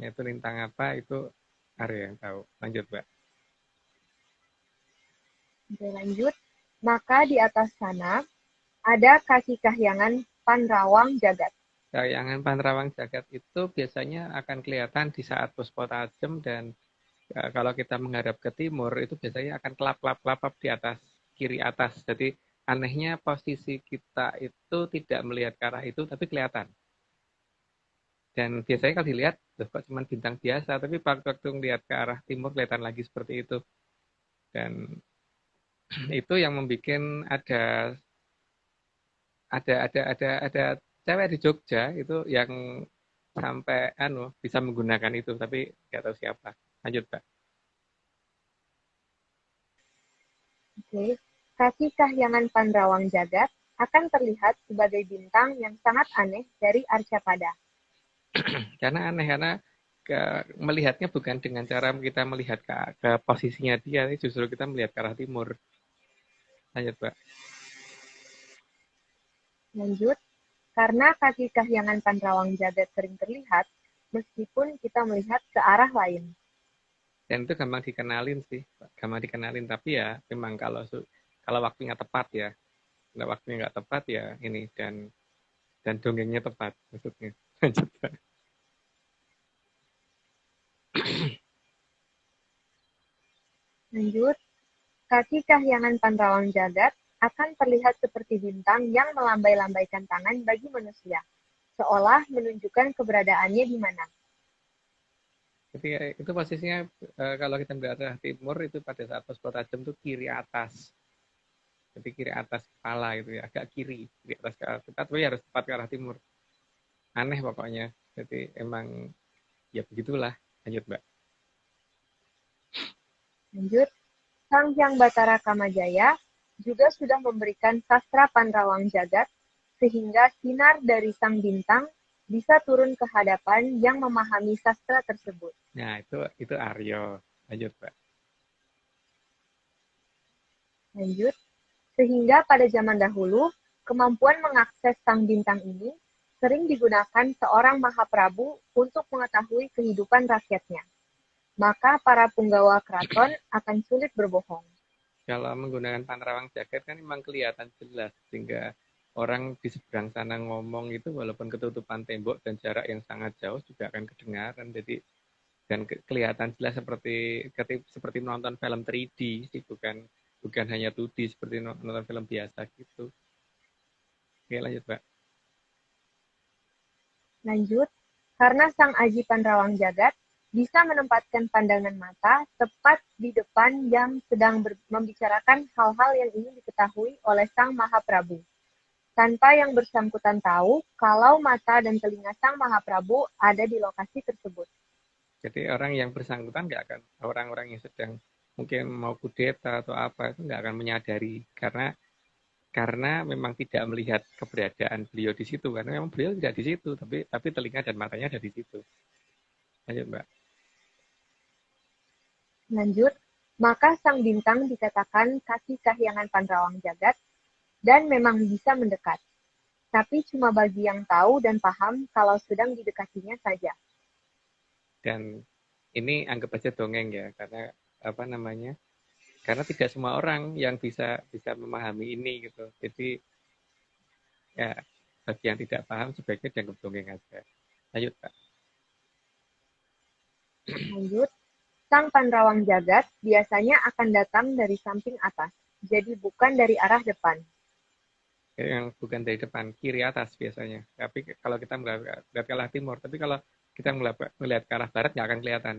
Itu lintang apa itu Arya yang tahu. Lanjut, Mbak. Oke, lanjut. Maka di atas sana ada kaki kahyangan Panrawang Jagat. Kahyangan Panrawang Jagat itu biasanya akan kelihatan di saat puspa tajam, dan kalau kita menghadap ke timur itu biasanya akan kelap-kelap di atas, kiri atas. Jadi anehnya posisi kita itu tidak melihat ke arah itu tapi kelihatan. Dan biasanya kalau dilihat kok cuma bintang biasa, tapi waktu ngelihat ke arah timur kelihatan lagi seperti itu. Dan itu yang membuat ada cewek di Jogja itu yang sampai bisa menggunakan itu, tapi nggak tahu siapa. Lanjut, Pak. Oke. Kaki kahyangan Panrawang Jagat akan terlihat sebagai bintang yang sangat aneh dari Arcapada. Karena aneh, karena melihatnya bukan dengan cara kita melihat ke posisinya dia, justru kita melihat ke arah timur. Lanjut, Pak. Lanjut. Karena kaki kahyangan Panrawang Jagat sering terlihat, meskipun kita melihat ke arah lain. Dan itu gampang dikenalin sih, gampang dikenalin. Tapi ya memang kalau waktunya tepat ya, kalau waktunya nggak tepat ya ini dan dongengnya tepat maksudnya. Lanjut, Pak. Lanjut, kaki kahyangan Panrawang Jagat akan terlihat seperti bintang yang melambai-lambaikan tangan bagi manusia, seolah menunjukkan keberadaannya di mana. Jadi itu posisinya kalau kita melihat arah timur itu pada saat posko tajam itu kiri atas. Jadi kiri atas kepala itu ya, agak kiri atas kepala kita, tapi harus tepat ke arah timur. Aneh pokoknya. Jadi emang ya begitulah. Lanjut, Mbak. Lanjut, Sang Hyang Batara Kamajaya juga sudah memberikan sastra Panrawang Jagat sehingga sinar dari sang bintang bisa turun ke hadapan yang memahami sastra tersebut. Nah, itu Aryo. Lanjut, Mbak. Lanjut, sehingga pada zaman dahulu, kemampuan mengakses sang bintang ini sering digunakan seorang Mahaprabu untuk mengetahui kehidupan rakyatnya. Maka para punggawa keraton akan sulit berbohong. Kalau menggunakan Panrawang Jagat kan memang kelihatan jelas sehingga orang di seberang sana ngomong itu walaupun ketutupan tembok dan jarak yang sangat jauh juga akan kedengaran. Jadi dan kelihatan jelas seperti menonton film 3D sih, bukan hanya 2D seperti nonton film biasa gitu. Oke, lanjut, Mbak. Lanjut, karena Sang Aji Panrawang Jagat bisa menempatkan pandangan mata tepat di depan yang sedang membicarakan hal-hal yang ingin diketahui oleh Sang Mahaprabu, tanpa yang bersangkutan tahu kalau mata dan telinga Sang Mahaprabu ada di lokasi tersebut. Jadi orang yang bersangkutan nggak akan, orang-orang yang sedang mungkin mau kudeta atau apa itu nggak akan menyadari karena memang tidak melihat keberadaan beliau di situ, karena memang beliau tidak di situ, tapi telinga dan matanya ada di situ. Lanjut, Mbak. Lanjut, maka sang bintang dikatakan kaki kahyangan Panrawang Jagat dan memang bisa mendekat, tapi cuma bagi yang tahu dan paham kalau sedang didekatinya saja. Dan ini anggap aja dongeng ya, karena apa namanya? Karena tidak semua orang yang bisa memahami ini gitu. Jadi ya bagi yang tidak paham sebaiknya dianggap dongeng aja. Lanjut, Pak. Lanjut, sang Panrawang Jagat biasanya akan datang dari samping atas, jadi bukan dari arah depan. Yang bukan dari depan, kiri atas biasanya. Tapi kalau kita melihat ke arah timur, tapi kalau kita melihat ke arah barat nggak akan kelihatan.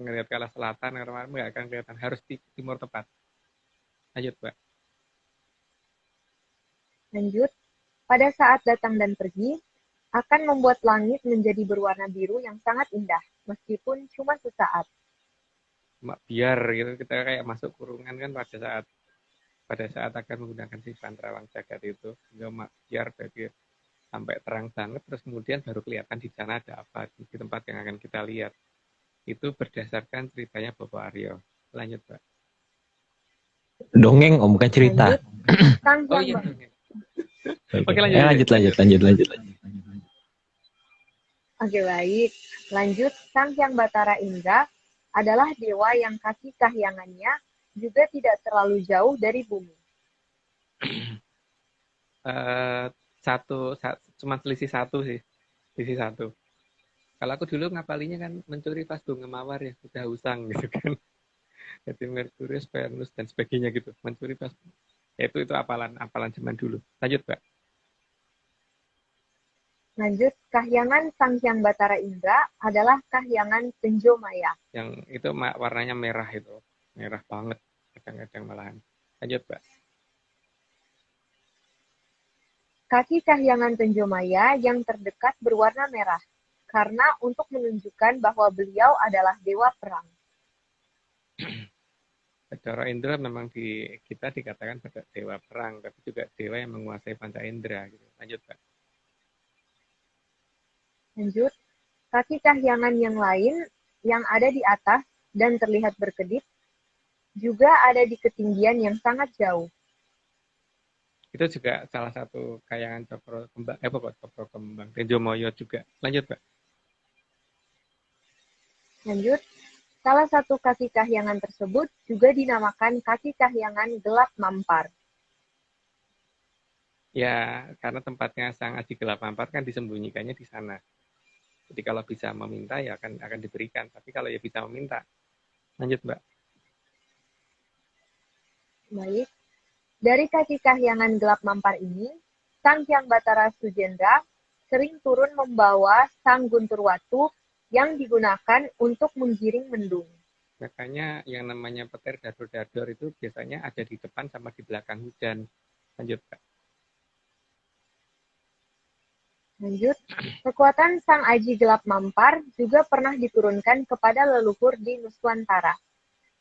Melihat ke arah selatan, nggak akan kelihatan. Harus di timur tepat. Lanjut, Pak. Lanjut, pada saat datang dan pergi, akan membuat langit menjadi berwarna biru yang sangat indah, meskipun cuma sesaat. Biar gitu kita kayak masuk kurungan kan pada saat akan menggunakan si Panrawang Jagat itu, biar bagi sampai terang banget, terus kemudian baru kelihatan di sana ada apa di tempat yang akan kita lihat. Itu berdasarkan ceritanya Bapak Aryo. Lanjut, Pak. Dongeng om, bukan cerita. Lanjut, Sang Oh Hyang iya. Oke, lanjut. Lanjut. Oke, baik. Lanjut, Sang Hyang Batara Indra adalah dewa yang kaki kahyangannya juga tidak terlalu jauh dari bumi. Cuma selisih satu sih. Selisih satu. Kalau aku dulu ngapalinya kan mencuri pas bunga mawar ya, udah usang gitu kan. Jadi Merkurius, Venus, dan sebagainya gitu. Mencuri pas. Itu apalan zaman dulu. Lanjut, Pak. Lanjut, kahyangan Sang Hyang Batara Indra adalah kahyangan Tenjomaya. Yang itu warnanya merah itu. Merah banget. Kadang-kadang malahan. Lanjut, Pak. Kaki kahyangan Tenjomaya yang terdekat berwarna merah, karena untuk menunjukkan bahwa beliau adalah dewa perang. Batara Indra memang kita dikatakan dewa perang, tapi juga dewa yang menguasai panca indera. Gitu. Lanjut, Pak. Lanjut, kaki kahyangan yang lain yang ada di atas dan terlihat berkedip juga ada di ketinggian yang sangat jauh. Itu juga salah satu kayangan Cokro Kembang. Cokro Kembang. Tenjomoyo juga. Lanjut, Pak. Lanjut, salah satu kaki kahyangan tersebut juga dinamakan kaki kahyangan gelap mampar. Ya, karena tempatnya Sang Aji Gelap Mampar kan disembunyikannya di sana. Jadi kalau bisa meminta ya akan diberikan. Tapi kalau ya bisa meminta, lanjut Mbak. Baik, dari kaki kahyangan gelap mampar ini, Sang Hyang Batara Sujendra sering turun membawa Sang Guntur Watu yang digunakan untuk menggiring mendung. Makanya yang namanya petir dador-dador itu biasanya ada di depan sama di belakang hujan. Lanjut Mbak. Lanjut, kekuatan Sang Aji Gelap Mampar juga pernah diturunkan kepada leluhur di Nuswantara,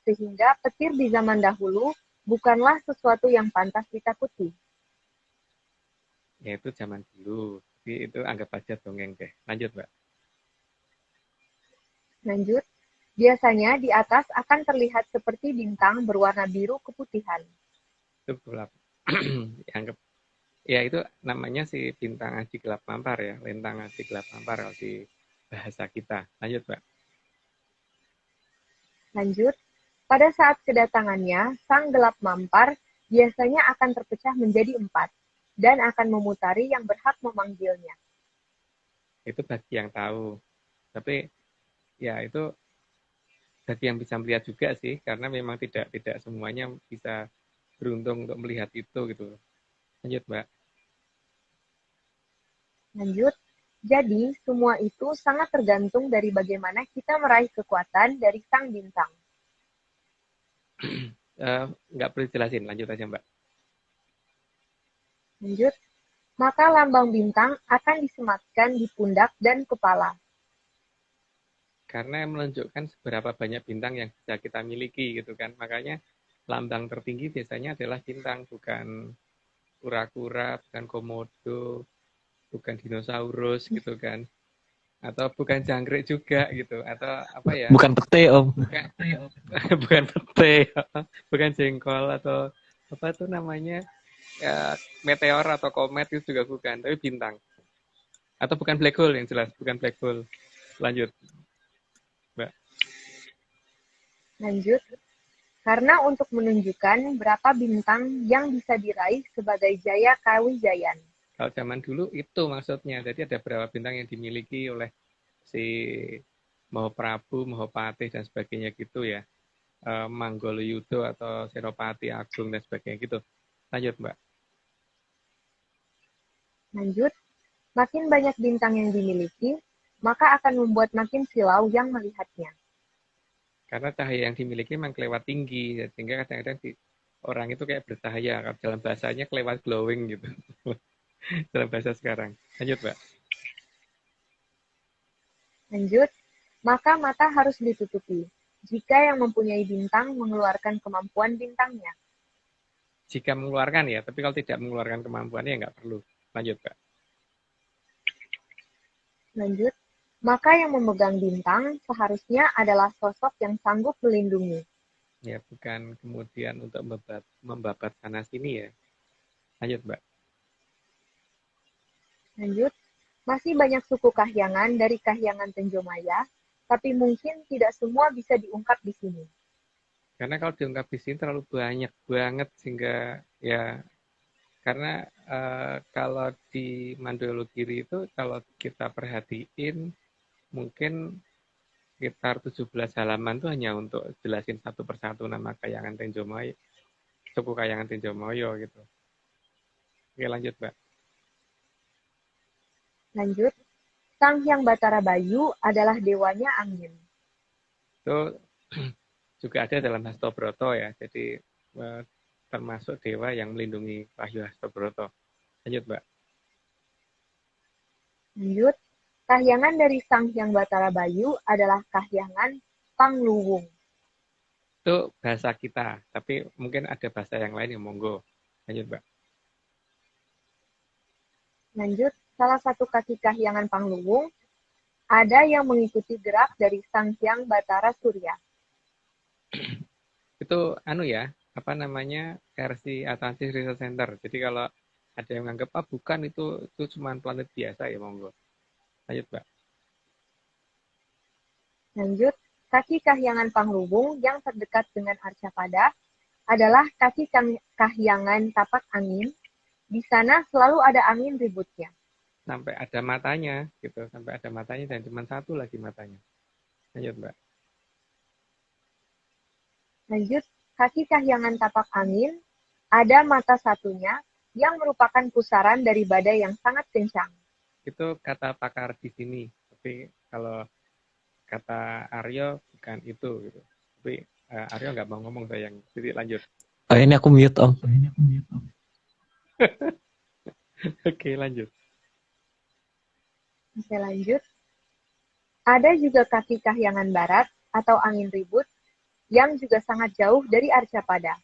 sehingga petir di zaman dahulu bukanlah sesuatu yang pantas ditakuti. Ya itu zaman dulu. Jadi itu anggap aja dongeng deh. Lanjut Mbak. Lanjut, biasanya di atas akan terlihat seperti bintang berwarna biru keputihan. Itu gelap. Anggap ya itu namanya si bintang Aji Gelap Mampar ya. Lintang Aji Gelap Mampar kalau di bahasa kita. Lanjut Mbak. Lanjut, pada saat kedatangannya, Sang Gelap Mampar biasanya akan terpecah menjadi 4 dan akan memutari yang berhak memanggilnya. Itu bagi yang tahu. Tapi ya itu bagi yang bisa melihat juga sih, karena memang tidak semuanya bisa beruntung untuk melihat itu gitu. Lanjut Mbak. Lanjut, jadi semua itu sangat tergantung dari bagaimana kita meraih kekuatan dari Sang Bintang. Nggak perlu jelasin, lanjut aja Mbak. Lanjut, maka lambang bintang akan disematkan di pundak dan kepala. Karena menunjukkan seberapa banyak bintang yang bisa kita miliki gitu kan. Makanya lambang tertinggi biasanya adalah bintang, bukan kura-kura, bukan komodo, bukan dinosaurus gitu kan. Atau bukan jangkrik juga gitu. Atau apa ya? Bukan pete om. Bukan, bukan pete, bukan jengkol atau apa tuh namanya? Ya, meteor atau komet itu juga bukan, tapi bintang. Atau bukan black hole yang jelas, bukan black hole. Lanjut, Mbak. Lanjut, karena untuk menunjukkan berapa bintang yang bisa diraih sebagai Jaya Kawijayan. Kalau zaman dulu itu maksudnya, jadi ada berapa bintang yang dimiliki oleh si Mahaprabu, Mahapati dan sebagainya gitu ya. Manggoluyudo atau Senopati Agung dan sebagainya gitu. Lanjut, Mbak. Lanjut, makin banyak bintang yang dimiliki, maka akan membuat makin silau yang melihatnya. Karena cahaya yang dimiliki memang kelewat tinggi, sehingga kadang-kadang orang itu kayak bercahaya. Kalau dalam bahasanya kelewat glowing gitu. Dalam bahasa sekarang. Lanjut, Mbak. Lanjut, maka mata harus ditutupi jika yang mempunyai bintang mengeluarkan kemampuan bintangnya. Jika mengeluarkan ya, tapi kalau tidak mengeluarkan kemampuannya ya nggak perlu. Lanjut, Mbak. Lanjut, maka yang memegang bintang seharusnya adalah sosok yang sanggup melindungi. Ya, bukan kemudian untuk membabat sana sini ya. Lanjut, Mbak. Lanjut, masih banyak suku kahyangan dari kahyangan Tenjomaya, tapi mungkin tidak semua bisa diungkap di sini. Karena kalau diungkap di sini terlalu banyak banget sehingga ya karena kalau di Mandologiri itu kalau kita perhatiin mungkin sekitar 17 halaman tuh hanya untuk jelasin satu persatu nama Kayangan Tenjomayo, suku Kayangan Tenjomayo gitu. Oke, lanjut, Mbak. Lanjut, Sang Hyang Batara Bayu adalah dewanya angin. Itu juga ada dalam Hastobroto ya. Jadi termasuk dewa yang melindungi Wahyu Hastobroto. Lanjut, Mbak. Lanjut, kahyangan dari Sang Hyang Batara Bayu adalah kahyangan Pangluwung. Itu bahasa kita, tapi mungkin ada bahasa yang lain yang monggo. Lanjut, Mbak. Lanjut, salah satu kaki kahyangan Pangluwung ada yang mengikuti gerak dari Sang Hyang Batara Surya. Itu anu ya, apa namanya versi Atlantis Research Center. Jadi kalau ada yang menganggap bukan itu cuma planet biasa ya monggo. Lanjut, Mbak. Lanjut, kaki kahyangan Pangrubung yang terdekat dengan Arcapada adalah kaki kahyangan tapak angin. Di sana selalu ada angin ributnya. Sampai ada matanya gitu, sampai ada matanya dan cuma satu lagi matanya. Lanjut, Mbak. Lanjut, kaki kahyangan tapak angin ada mata satunya yang merupakan pusaran dari badai yang sangat kencang. Itu kata pakar di sini. Tapi kalau kata Aryo bukan itu gitu. Tapi Aryo nggak mau ngomong sayang. Jadi lanjut. Ini aku mute Om. Oke, lanjut. Oke, lanjut. Ada juga kaki kahyangan barat atau angin ribut yang juga sangat jauh dari Arcapada.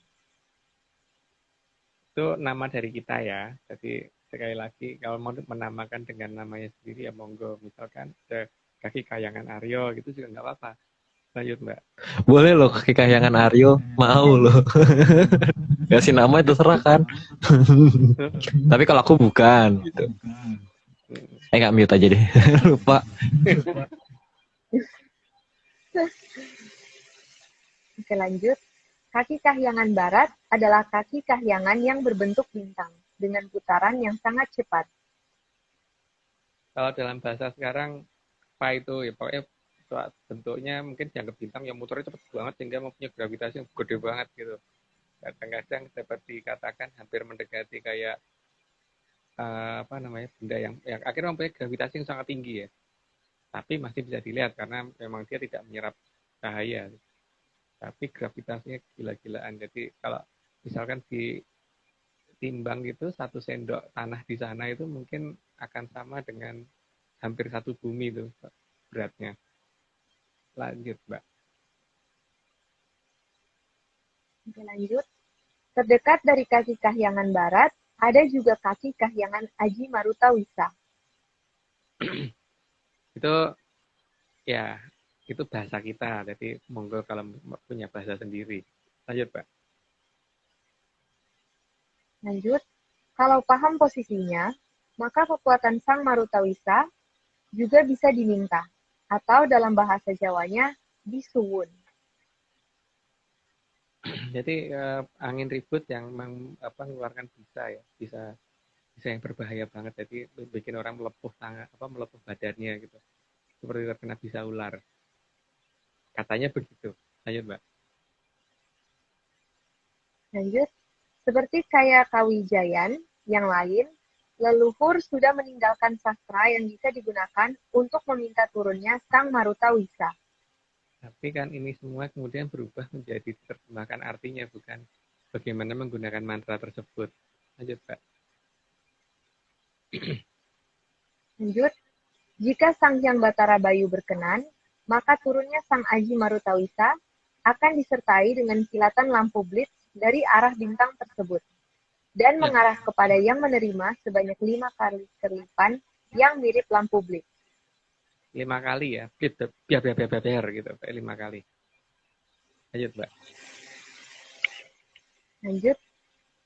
Itu nama dari kita ya. Jadi sekali lagi kalau mau menamakan dengan namanya sendiri ya monggo. Misalkan ada kaki kahyangan Aryo gitu juga nggak apa-apa. Lanjut, Mbak. Boleh loh kaki kahyangan Aryo, mau loh. Kasih nama itu terserah kan. Tapi kalau aku bukan gitu. Nggak mute aja deh. Lupa. Oke, lanjut. Kaki kahyangan barat adalah kaki kahyangan yang berbentuk bintang dengan putaran yang sangat cepat. Kalau dalam bahasa sekarang apa itu ya pokoknya bentuknya mungkin dianggap bintang yang muternya cepat banget sehingga mempunyai gravitasi yang gede banget gitu. Kadang-kadang dapat dikatakan hampir mendekati kayak apa namanya benda yang akhirnya mempunyai gravitasi yang sangat tinggi ya. Tapi masih bisa dilihat karena memang dia tidak menyerap cahaya. Tapi gravitasinya gila-gilaan. Jadi kalau misalkan ditimbang gitu 1 sendok tanah di sana itu mungkin akan sama dengan hampir 1 bumi itu beratnya. Lanjut, Mbak. Oke, lanjut. Terdekat dari kaki kahyangan barat, ada juga kaki kahyangan Aji Marutawisa. Itu ya, itu bahasa kita. Jadi monggo kalau punya bahasa sendiri. Lanjut, Pak. Lanjut. Kalau paham posisinya, maka kekuatan Sang Marutawisa juga bisa diminta, atau dalam bahasa Jawanya, disuwun. Jadi angin ribut yang mengeluarkan bisa yang berbahaya banget. Jadi bikin orang melepuh melepuh badannya gitu. Seperti terkena bisa ular. Katanya begitu. Lanjut, Mbak. Lanjut. Seperti kayak Kawijayan yang lain, leluhur sudah meninggalkan sastra yang bisa digunakan untuk meminta turunnya Sang Marutawisa. Tapi kan ini semua kemudian berubah menjadi terjemahkan artinya, bukan bagaimana menggunakan mantra tersebut. Lanjut, Pak. Lanjut. Jika Sang Hyang Batara Bayu berkenan, maka turunnya Sang Aji Marutawisa akan disertai dengan kilatan lampu blitz dari arah bintang tersebut dan mengarah kepada yang menerima sebanyak 5 kali kerlipan yang mirip lampu blitz. 5 kali ya, biar gitu, 5 kali. Lanjut, Mbak. Lanjut,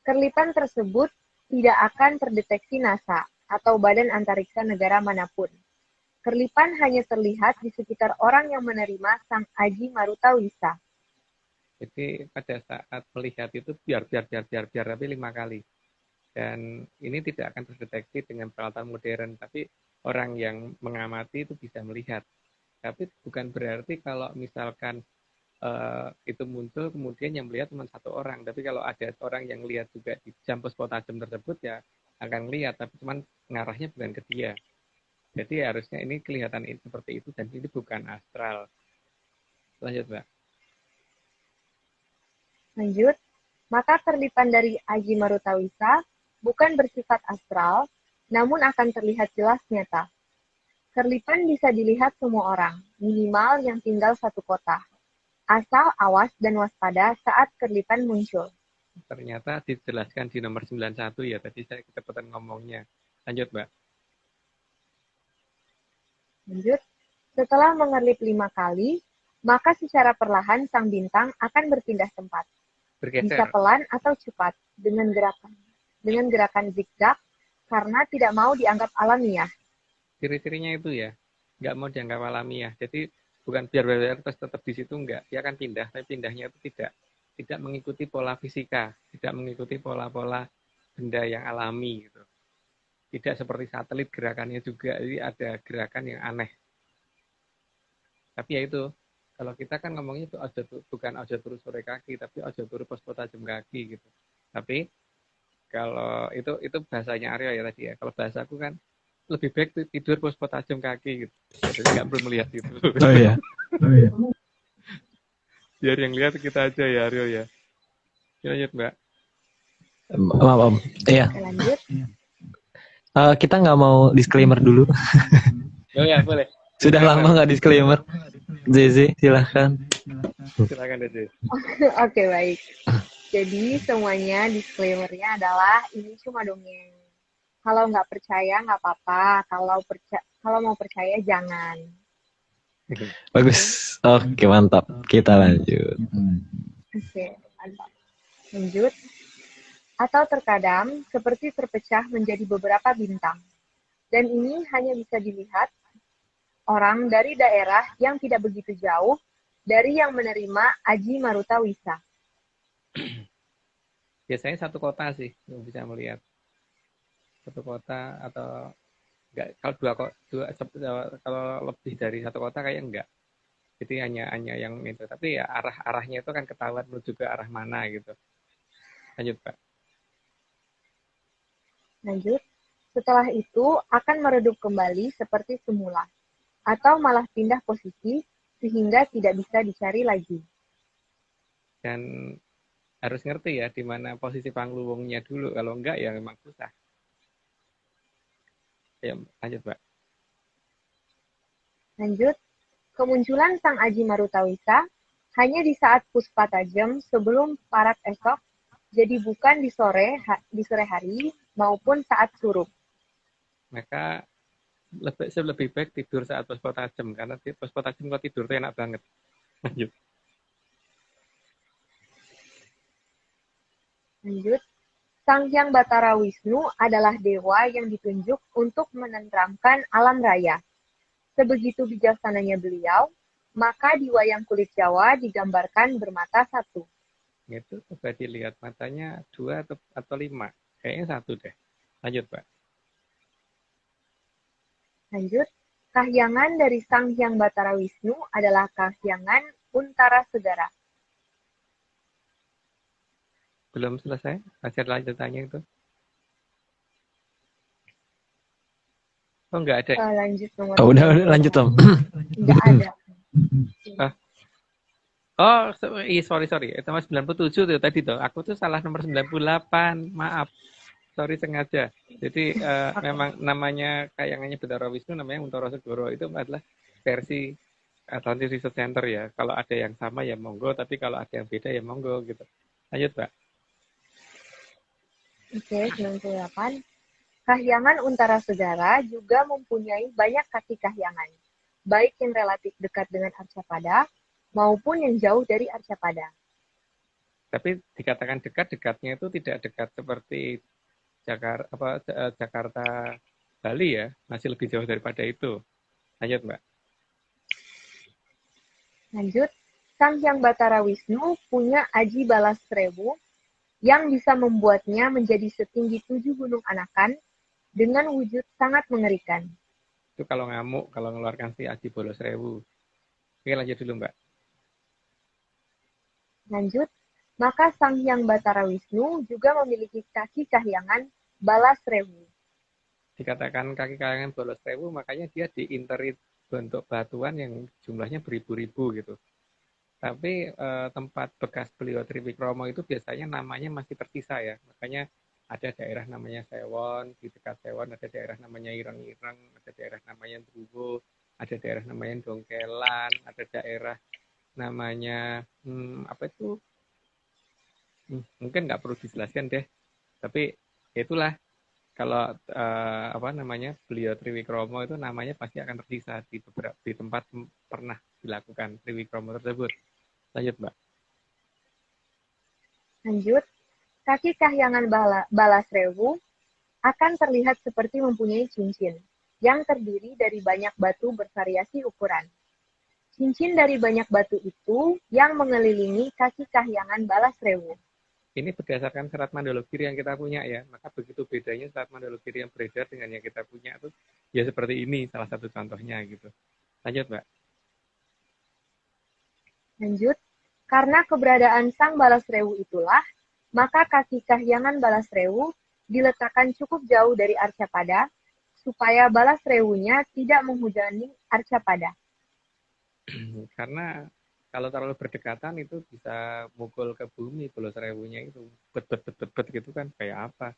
kerlipan tersebut tidak akan terdeteksi NASA atau Badan Antariksa negara manapun. Kerlipan hanya terlihat di sekitar orang yang menerima Sang Aji Marutawisa. Jadi pada saat melihat itu biar tapi 5 kali. Dan ini tidak akan terdeteksi dengan peralatan modern, tapi orang yang mengamati itu bisa melihat. Tapi bukan berarti kalau misalkan itu muncul kemudian yang melihat cuma 1 orang. Tapi kalau ada orang yang lihat juga di jam potajem tersebut ya akan lihat, tapi cuma ngarahnya bukan ke dia. Jadi harusnya ini kelihatan seperti itu dan ini bukan astral. Lanjut, Mbak. Lanjut, maka kerlipan dari Aji Marutawisa bukan bersifat astral, namun akan terlihat jelas nyata. Kerlipan bisa dilihat semua orang, minimal yang tinggal satu kota. Asal awas dan waspada saat kerlipan muncul. Ternyata dijelaskan di nomor 91 ya, tadi saya ketepatan ngomongnya. Lanjut, Mbak. Lanjut, setelah mengerlip 5 kali, maka secara perlahan sang bintang akan berpindah tempat. Bergeser. Bisa pelan atau cepat dengan gerakan zigzag karena tidak mau dianggap alamiah. Ciri-cirinya itu ya, nggak mau dianggap alamiah. Jadi bukan biar terus tetap di situ, enggak, dia akan pindah, tapi pindahnya itu tidak mengikuti pola fisika, tidak mengikuti pola-pola benda yang alami gitu. Tidak seperti satelit gerakannya juga, jadi ada gerakan yang aneh. Tapi ya itu, kalau kita kan ngomongnya itu bukan ojo turu sore kaki, tapi ojo turu pospo tajam kaki gitu. Tapi kalau itu bahasanya Aryo ya tadi ya. Kalau bahasaku kan lebih baik tidur pospo tajam kaki gitu. Jadi nggak perlu melihat itu. Oh iya. Biar yang lihat kita aja ya Aryo ya. Lanjut Mbak. Maaf Om. Iya. Oke, lanjut. Kita nggak mau disclaimer dulu. Oh ya boleh. Sudah lama nggak disclaimer. Zeze, silahkan. Silakan Dede. Oke, baik. Jadi semuanya disclaimer-nya adalah ini cuma dongeng. Kalau nggak percaya nggak apa-apa. Kalau mau percaya jangan. Bagus. Oke, mantap. Kita lanjut. Oke, mantap. Lanjut. Atau terkadang seperti terpecah menjadi beberapa bintang. Dan ini hanya bisa dilihat orang dari daerah yang tidak begitu jauh dari yang menerima Aji Maruta Wisa. Biasanya satu kota sih yang bisa melihat. Satu kota atau enggak, kalau kalau lebih dari satu kota kayak enggak. Jadi hanya yang itu. Tapi ya arahnya itu kan ketahuan menuju ke arah mana gitu. Lanjut Pak. Lanjut. Setelah itu akan meredup kembali seperti semula. Atau malah pindah posisi sehingga tidak bisa dicari lagi. Dan harus ngerti ya di mana posisi pangluwungnya dulu. Kalau enggak ya memang susah. Ya, lanjut Pak. Lanjut. Kemunculan Sang Aji Maruta Wisa hanya di saat puspa tajam sebelum parak esok, jadi bukan di sore hari maupun saat surup. Maka lebih baik tidur saat puspa tajam, karena puspa tajam kalau tidur itu enak banget. Lanjut. Lanjut. Sang Hyang Batara Wisnu adalah dewa yang ditunjuk untuk menenteramkan alam raya. Sebegitu bijaksananya beliau, maka di wayang kulit Jawa digambarkan bermata satu. Itu coba dilihat matanya 2 atau 5. Kayaknya 1 deh. Lanjut Pak. Lanjut. Kahyangan dari Sang Hyang Batara Wisnu adalah kahyangan Untara Segara. Belum selesai? Masih ada lanjutannya itu? Oh enggak ada. Lanjut nomor. Oh, udah lanjut Om. Enggak ada. Oh, sorry. Itu mas 97 tuh tadi tuh. Aku tuh salah nomor 98. Maaf. Sorry sengaja. Jadi memang namanya kayangannya Batara Wisnu namanya Untara Segara. Itu adalah versi Atlantis Research Center ya. Kalau ada yang sama ya monggo, tapi kalau ada yang beda ya monggo gitu. Lanjut, Pak. Oke, 98. Kahyangan Untara Segara juga mempunyai banyak kaki kahyangan, baik yang relatif dekat dengan Arcapada maupun yang jauh dari Arcapada. Tapi dikatakan dekatnya itu tidak dekat seperti Jakarta Bali ya, masih lebih jauh daripada itu. Lanjut, Mbak. Lanjut, Sang Hyang Batara Wisnu punya Aji Balas Seribu yang bisa membuatnya menjadi setinggi 7 gunung anakan dengan wujud sangat mengerikan. Itu kalau ngamuk, kalau mengeluarkan si Aji Bolos Rewu. Oke, lanjut dulu, Mbak. Lanjut, maka Sang Hyang Batara Wisnu juga memiliki kaki kahyangan Balas Rewu. Dikatakan kaki kahyangan Bolos Rewu, makanya dia diinteri bentuk batuan yang jumlahnya beribu-ribu gitu. Tapi tempat bekas beliau Triwikromo itu biasanya namanya masih tersisa ya. Makanya ada daerah namanya Sewon, di dekat Sewon ada daerah namanya Ireng-Ireng, ada daerah namanya Druwo, ada daerah namanya Dongkelan, ada daerah namanya apa itu? Mungkin nggak perlu dijelaskan deh. Tapi itulah kalau beliau Triwikromo itu namanya pasti akan tersisa di tempat pernah dilakukan Triwikromo tersebut. Lanjut, Mbak. Lanjut, kaki kahyangan Balas Rewu akan terlihat seperti mempunyai cincin yang terdiri dari banyak batu bervariasi ukuran. cincin dari banyak batu itu yang mengelilingi kaki Kahyangan Balasrewu. Ini berdasarkan serat Mandologiri yang kita punya ya. Maka begitu bedanya serat Mandologiri yang beredar dengan yang kita punya itu ya seperti ini salah satu contohnya gitu. Lanjut, Mbak. Lanjut, karena keberadaan Sang Balasrewu itulah, maka kaki Kahyangan Balasrewu diletakkan cukup jauh dari Arcapada, supaya Balasrewunya tidak menghujani Arcapada. Karena kalau terlalu berdekatan itu bisa mukul ke bumi Balasrewunya itu bet gitu kan kayak apa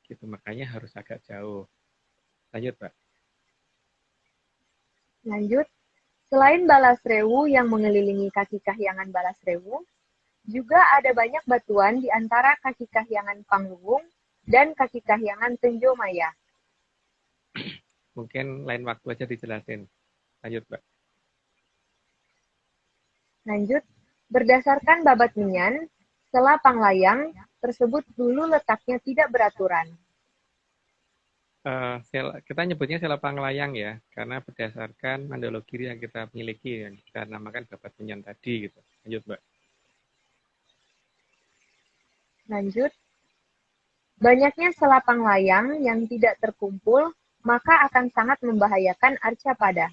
gitu, makanya harus agak jauh. Lanjut, Pak. Lanjut, selain Balasrewu yang mengelilingi kaki Kahyangan Balasrewu, juga ada banyak batuan di antara kaki Kahyangan Pangluwung dan kaki Kahyangan Tenjomaya. Mungkin lain waktu aja dijelasin. Lanjut, Mbak. Lanjut, berdasarkan Babat Minyan, Sela Panglayang tersebut dulu letaknya tidak beraturan. Kita nyebutnya Sela Panglayang ya, karena berdasarkan Mandologiri yang kita miliki, yang kita namakan Babat Minyan tadi gitu. Lanjut, Mbak. Lanjut, banyaknya Sela Panglayang yang tidak terkumpul, maka akan sangat membahayakan Arcapada.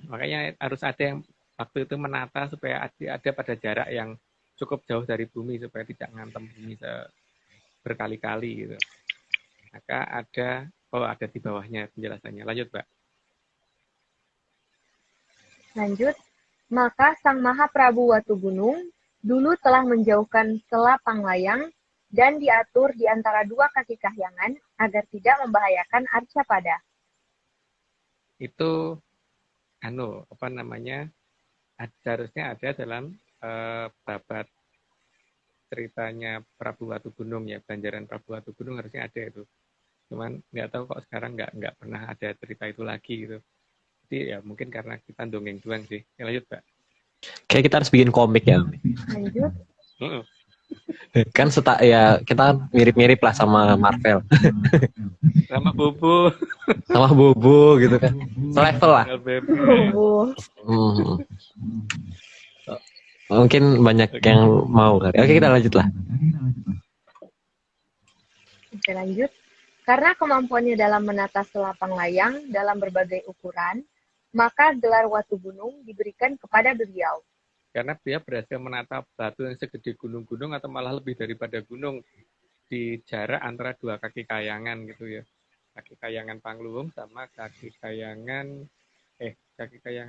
Makanya harus ada yang waktu itu menata supaya ada pada jarak yang cukup jauh dari bumi supaya tidak ngantem bumi berkali-kali gitu. Maka ada di bawahnya penjelasannya. Lanjut, Mbak. Lanjut, maka Sang Mahaprabu Watugunung dulu telah menjauhkan Sela Panglayang dan diatur di antara dua kaki Kahyangan agar tidak membahayakan Arcapada. Itu harusnya ada dalam babat ceritanya Prabu Watugunung ya, Banjaran Prabu Watugunung harusnya ada itu. Cuman nggak tahu kok sekarang nggak pernah ada cerita itu lagi gitu. Jadi ya mungkin karena kita dongeng doang sih. Ya, lanjut, Mbak. Kayak kita harus bikin komik ya. Lanjut, Kan ya kita kan mirip-mirip lah sama Marvel. Sama Bobo. Sama Bobo gitu kan. Selevel lah. Hmm. Mungkin banyak yang mau kali. Oke, kita lanjut lah. Oke, lanjut. Karena kemampuannya dalam menata Sela Panglayang dalam berbagai ukuran, maka gelar Watugunung diberikan kepada beliau. Karena dia berhasil menata batu yang segede gunung-gunung atau malah lebih daripada gunung di jarak antara dua kaki kayangan gitu ya. Kaki kayangan Pangluwung sama kaki kayangan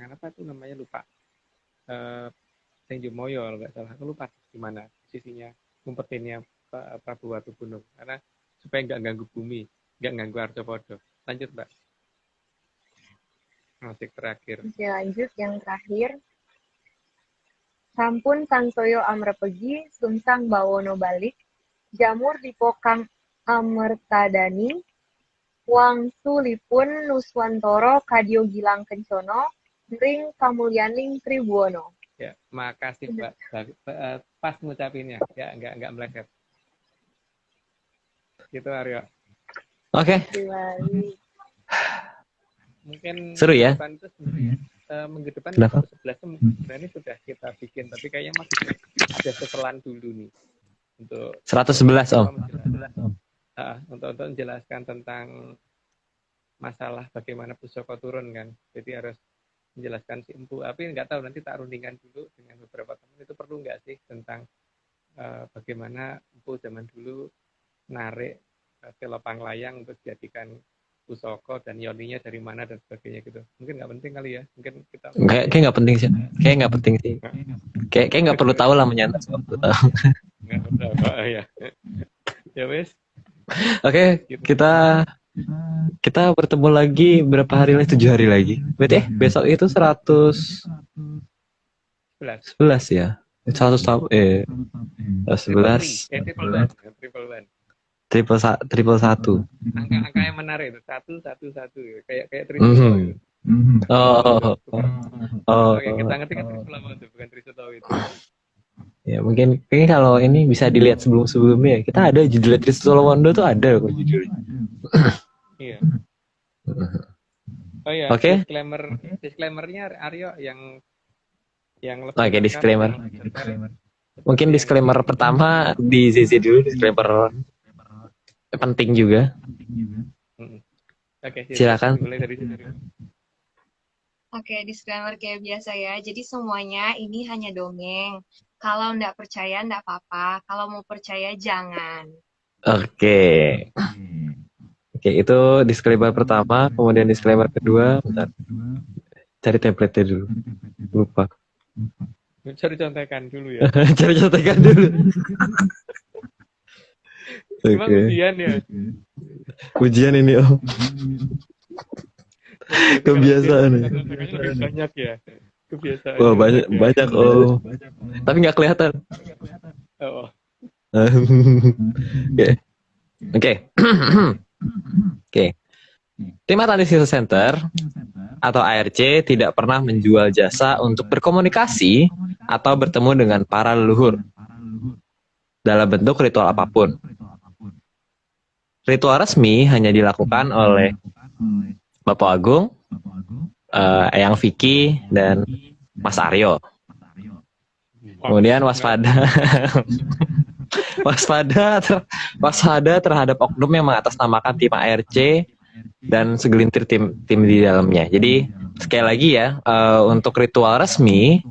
apa itu namanya lupa. Tenjomoyo kalau nggak salah, aku lupa gimana sisinya ngumpetinnya Prabu Watugunung karena supaya nggak ganggu bumi, nggak ganggu Arcapada. Lanjut, Mbak. Masih terakhir. Oke, lanjut yang terakhir. Sampun Santoyo Amrepegi Sumsang Bawono balik jamur dipokang Amertadani Wangsulipun Nuswantoro Kadyo Gilang Kencono Ring Kamulyaning Tribuono. Ya, makasih Mbak. Pas ngucapinnya, ya nggak meleset. Gitu Aryo. Oke. Mungkin seru ya. Minggu depan 11 sebenarnya sudah kita bikin, tapi kayaknya masih ada setelan dulu nih untuk 111 Om. Untuk menjelaskan tentang masalah bagaimana pusaka turun kan. Jadi harus menjelaskan si empu. Tapi nggak tahu nanti tak rundingkan dulu dengan beberapa teman itu perlu nggak sih tentang bagaimana empu zaman dulu narik Sela Panglayang untuk dijadikan pusaka dan yoninya dari mana dan sebagainya gitu. Mungkin nggak penting kali ya. Mungkin kita kayak nggak penting sih. Kayak nggak penting sih. Kayak nggak perlu tahu lah menyantai. Nggak perlu ya. Ya wes. Oke, kita bertemu lagi berapa hari lagi? 7 hari lagi. Berarti besok itu 111 ya. 11 triple satu. Angka yang menarik itu 111 kayak triple. Oke, kita ngerti kan triple itu bukan triple itu. Ya mungkin kalau ini bisa dilihat sebelum-sebelumnya. Kita ada judul Trisolowondo tuh ada kok judulnya. Iya. Oh ya, Oke? disclaimernya Aryo yang lebih Oke, lengkap disclaimer. Mungkin seperti yang disclaimer pertama di ZZ dulu, disclaimer penting juga. Mm-mm. Oke, Silakan. mulai dari situ. Oke, disclaimer kayak biasa ya. Jadi semuanya ini hanya dongeng. Kalau nggak percaya nggak apa-apa. Kalau mau percaya jangan. Oke. Oke, itu disclaimer pertama, kemudian disclaimer kedua, bentar. Cari template-nya dulu. Lupa. Cari contekan dulu ya. Cari contekan dulu. Emang Oke. ujian ya? Ujian ini, Om. Kebiasaan ya. Contekannya lebih banyak ya. Kebiasaan. Wah, banyak, Om. Tapi nggak kelihatan. Oh. Oke. Oke. Oke. Tim Atlantis Research Center atau ARC tidak pernah menjual jasa untuk berkomunikasi atau bertemu dengan para leluhur dalam bentuk ritual apapun. Ritual resmi hanya dilakukan oleh Bapak Agung, Eyang Vicky, dan Mas Aryo. Kemudian waspada. waspada terhadap oknum yang mengatasnamakan tim ARC dan segelintir tim di dalamnya. Jadi sekali lagi ya, untuk ritual resmi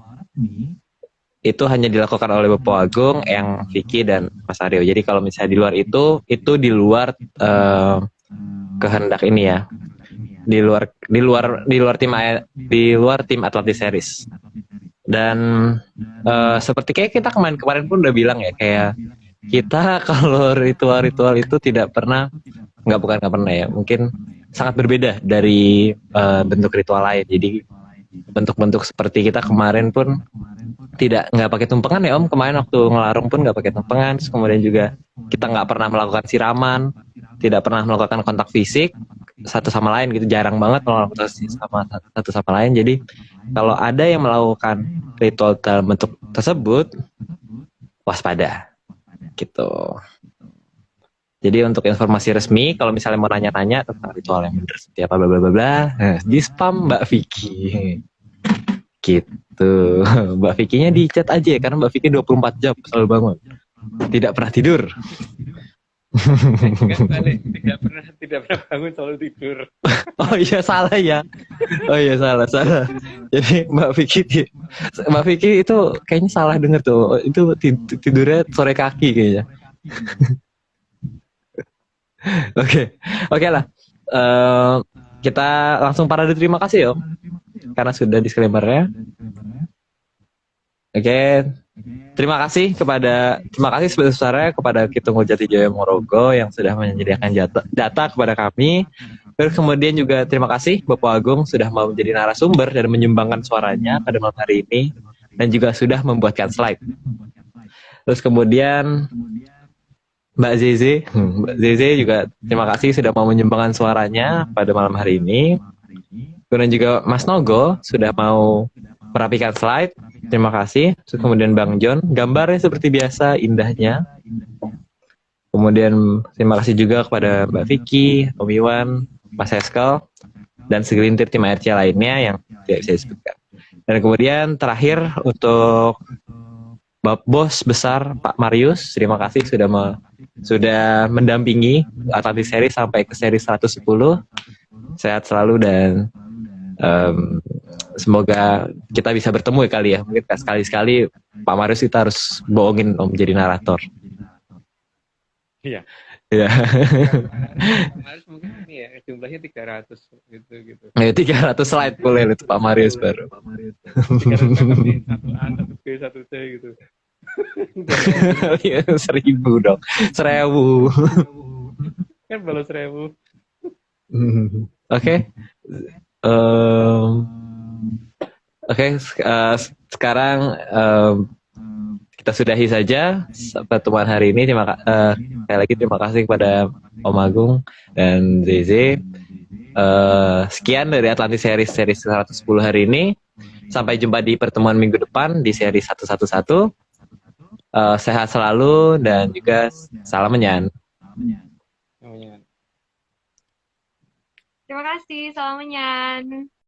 itu hanya dilakukan oleh Bapak Agung, yang Vicky dan Mas Aryo. Jadi kalau misalnya di luar itu di luar kehendak ini ya, di luar tim Atlantis Series. Dan seperti kayak kita kemarin pun udah bilang ya, kayak kita kalau ritual itu tidak pernah ya, mungkin sangat berbeda dari bentuk ritual lain. Jadi bentuk-bentuk seperti kita kemarin pun nggak pakai tumpengan ya Om. Kemarin waktu ngelarung pun nggak pakai tumpengan. Terus kemudian juga kita nggak pernah melakukan siraman, tidak pernah melakukan kontak fisik satu sama lain gitu, jarang banget melakukan sama satu sama lain. Jadi kalau ada yang melakukan ritual dalam bentuk tersebut, waspada gitu. Jadi untuk informasi resmi, kalau misalnya mau nanya-nanya tentang ritual yang benar seperti apa, bla bla bla bla, di spam Mbak Vicky. Gitu. Mbak Vicky-nya di chat aja ya, karena Mbak Vicky 24 jam selalu bangun. Tidak pernah tidur. tidak pernah bangun, selalu tidur. Oh iya, salah ya. Oh iya, salah. Jadi Mbak Vicky itu kayaknya salah denger tuh. Itu tidurnya sore kaki kayaknya. Oke lah. Kita langsung parade terima kasih Om, karena sudah disclaimer-nya. Oke. Terima kasih sebesar-besarnya kepada Kitunggu Jati Jaya Morogo yang sudah menyediakan data kepada kami. Terus kemudian juga terima kasih Bapak Agung sudah mau menjadi narasumber dan menyumbangkan suaranya pada malam hari ini, dan juga sudah membuatkan slide. Terus kemudian Mbak Zeze juga terima kasih sudah mau menyumbangkan suaranya pada malam hari ini. Kemudian juga Mas Nogo sudah mau merapikan slide, terima kasih. Terus kemudian Bang John, gambarnya seperti biasa indahnya. Kemudian terima kasih juga kepada Mbak Vicky, Om Iwan, Mas Eskel, dan segelintir tim ARC lainnya yang tidak bisa disebutkan. Dan kemudian terakhir untuk Bos besar Pak Marius, terima kasih sudah mendampingi Atlantis Series sampai ke seri 110. Sehat selalu dan semoga kita bisa bertemu ya kali ya. Mungkin sekali-sekali Pak Marius kita harus bohongin Om jadi narator. Iya. Iya. Marius mungkin ini ya, jumlahnya 300 gitu. 300 slide boleh itu Pak Marius baru. 300 1A, 1B, 1C gitu. 1000 dong. 1000. Kan balas 1000. Oke. Sekarang kita sudahi saja pertemuan hari ini. Sekali lagi terima kasih kepada Om Agung dan Zeze. Sekian dari Atlantis Series 110 hari ini. Sampai jumpa di pertemuan minggu depan di seri 111. Sehat selalu dan juga salam menyan. Terima kasih, salam menyan.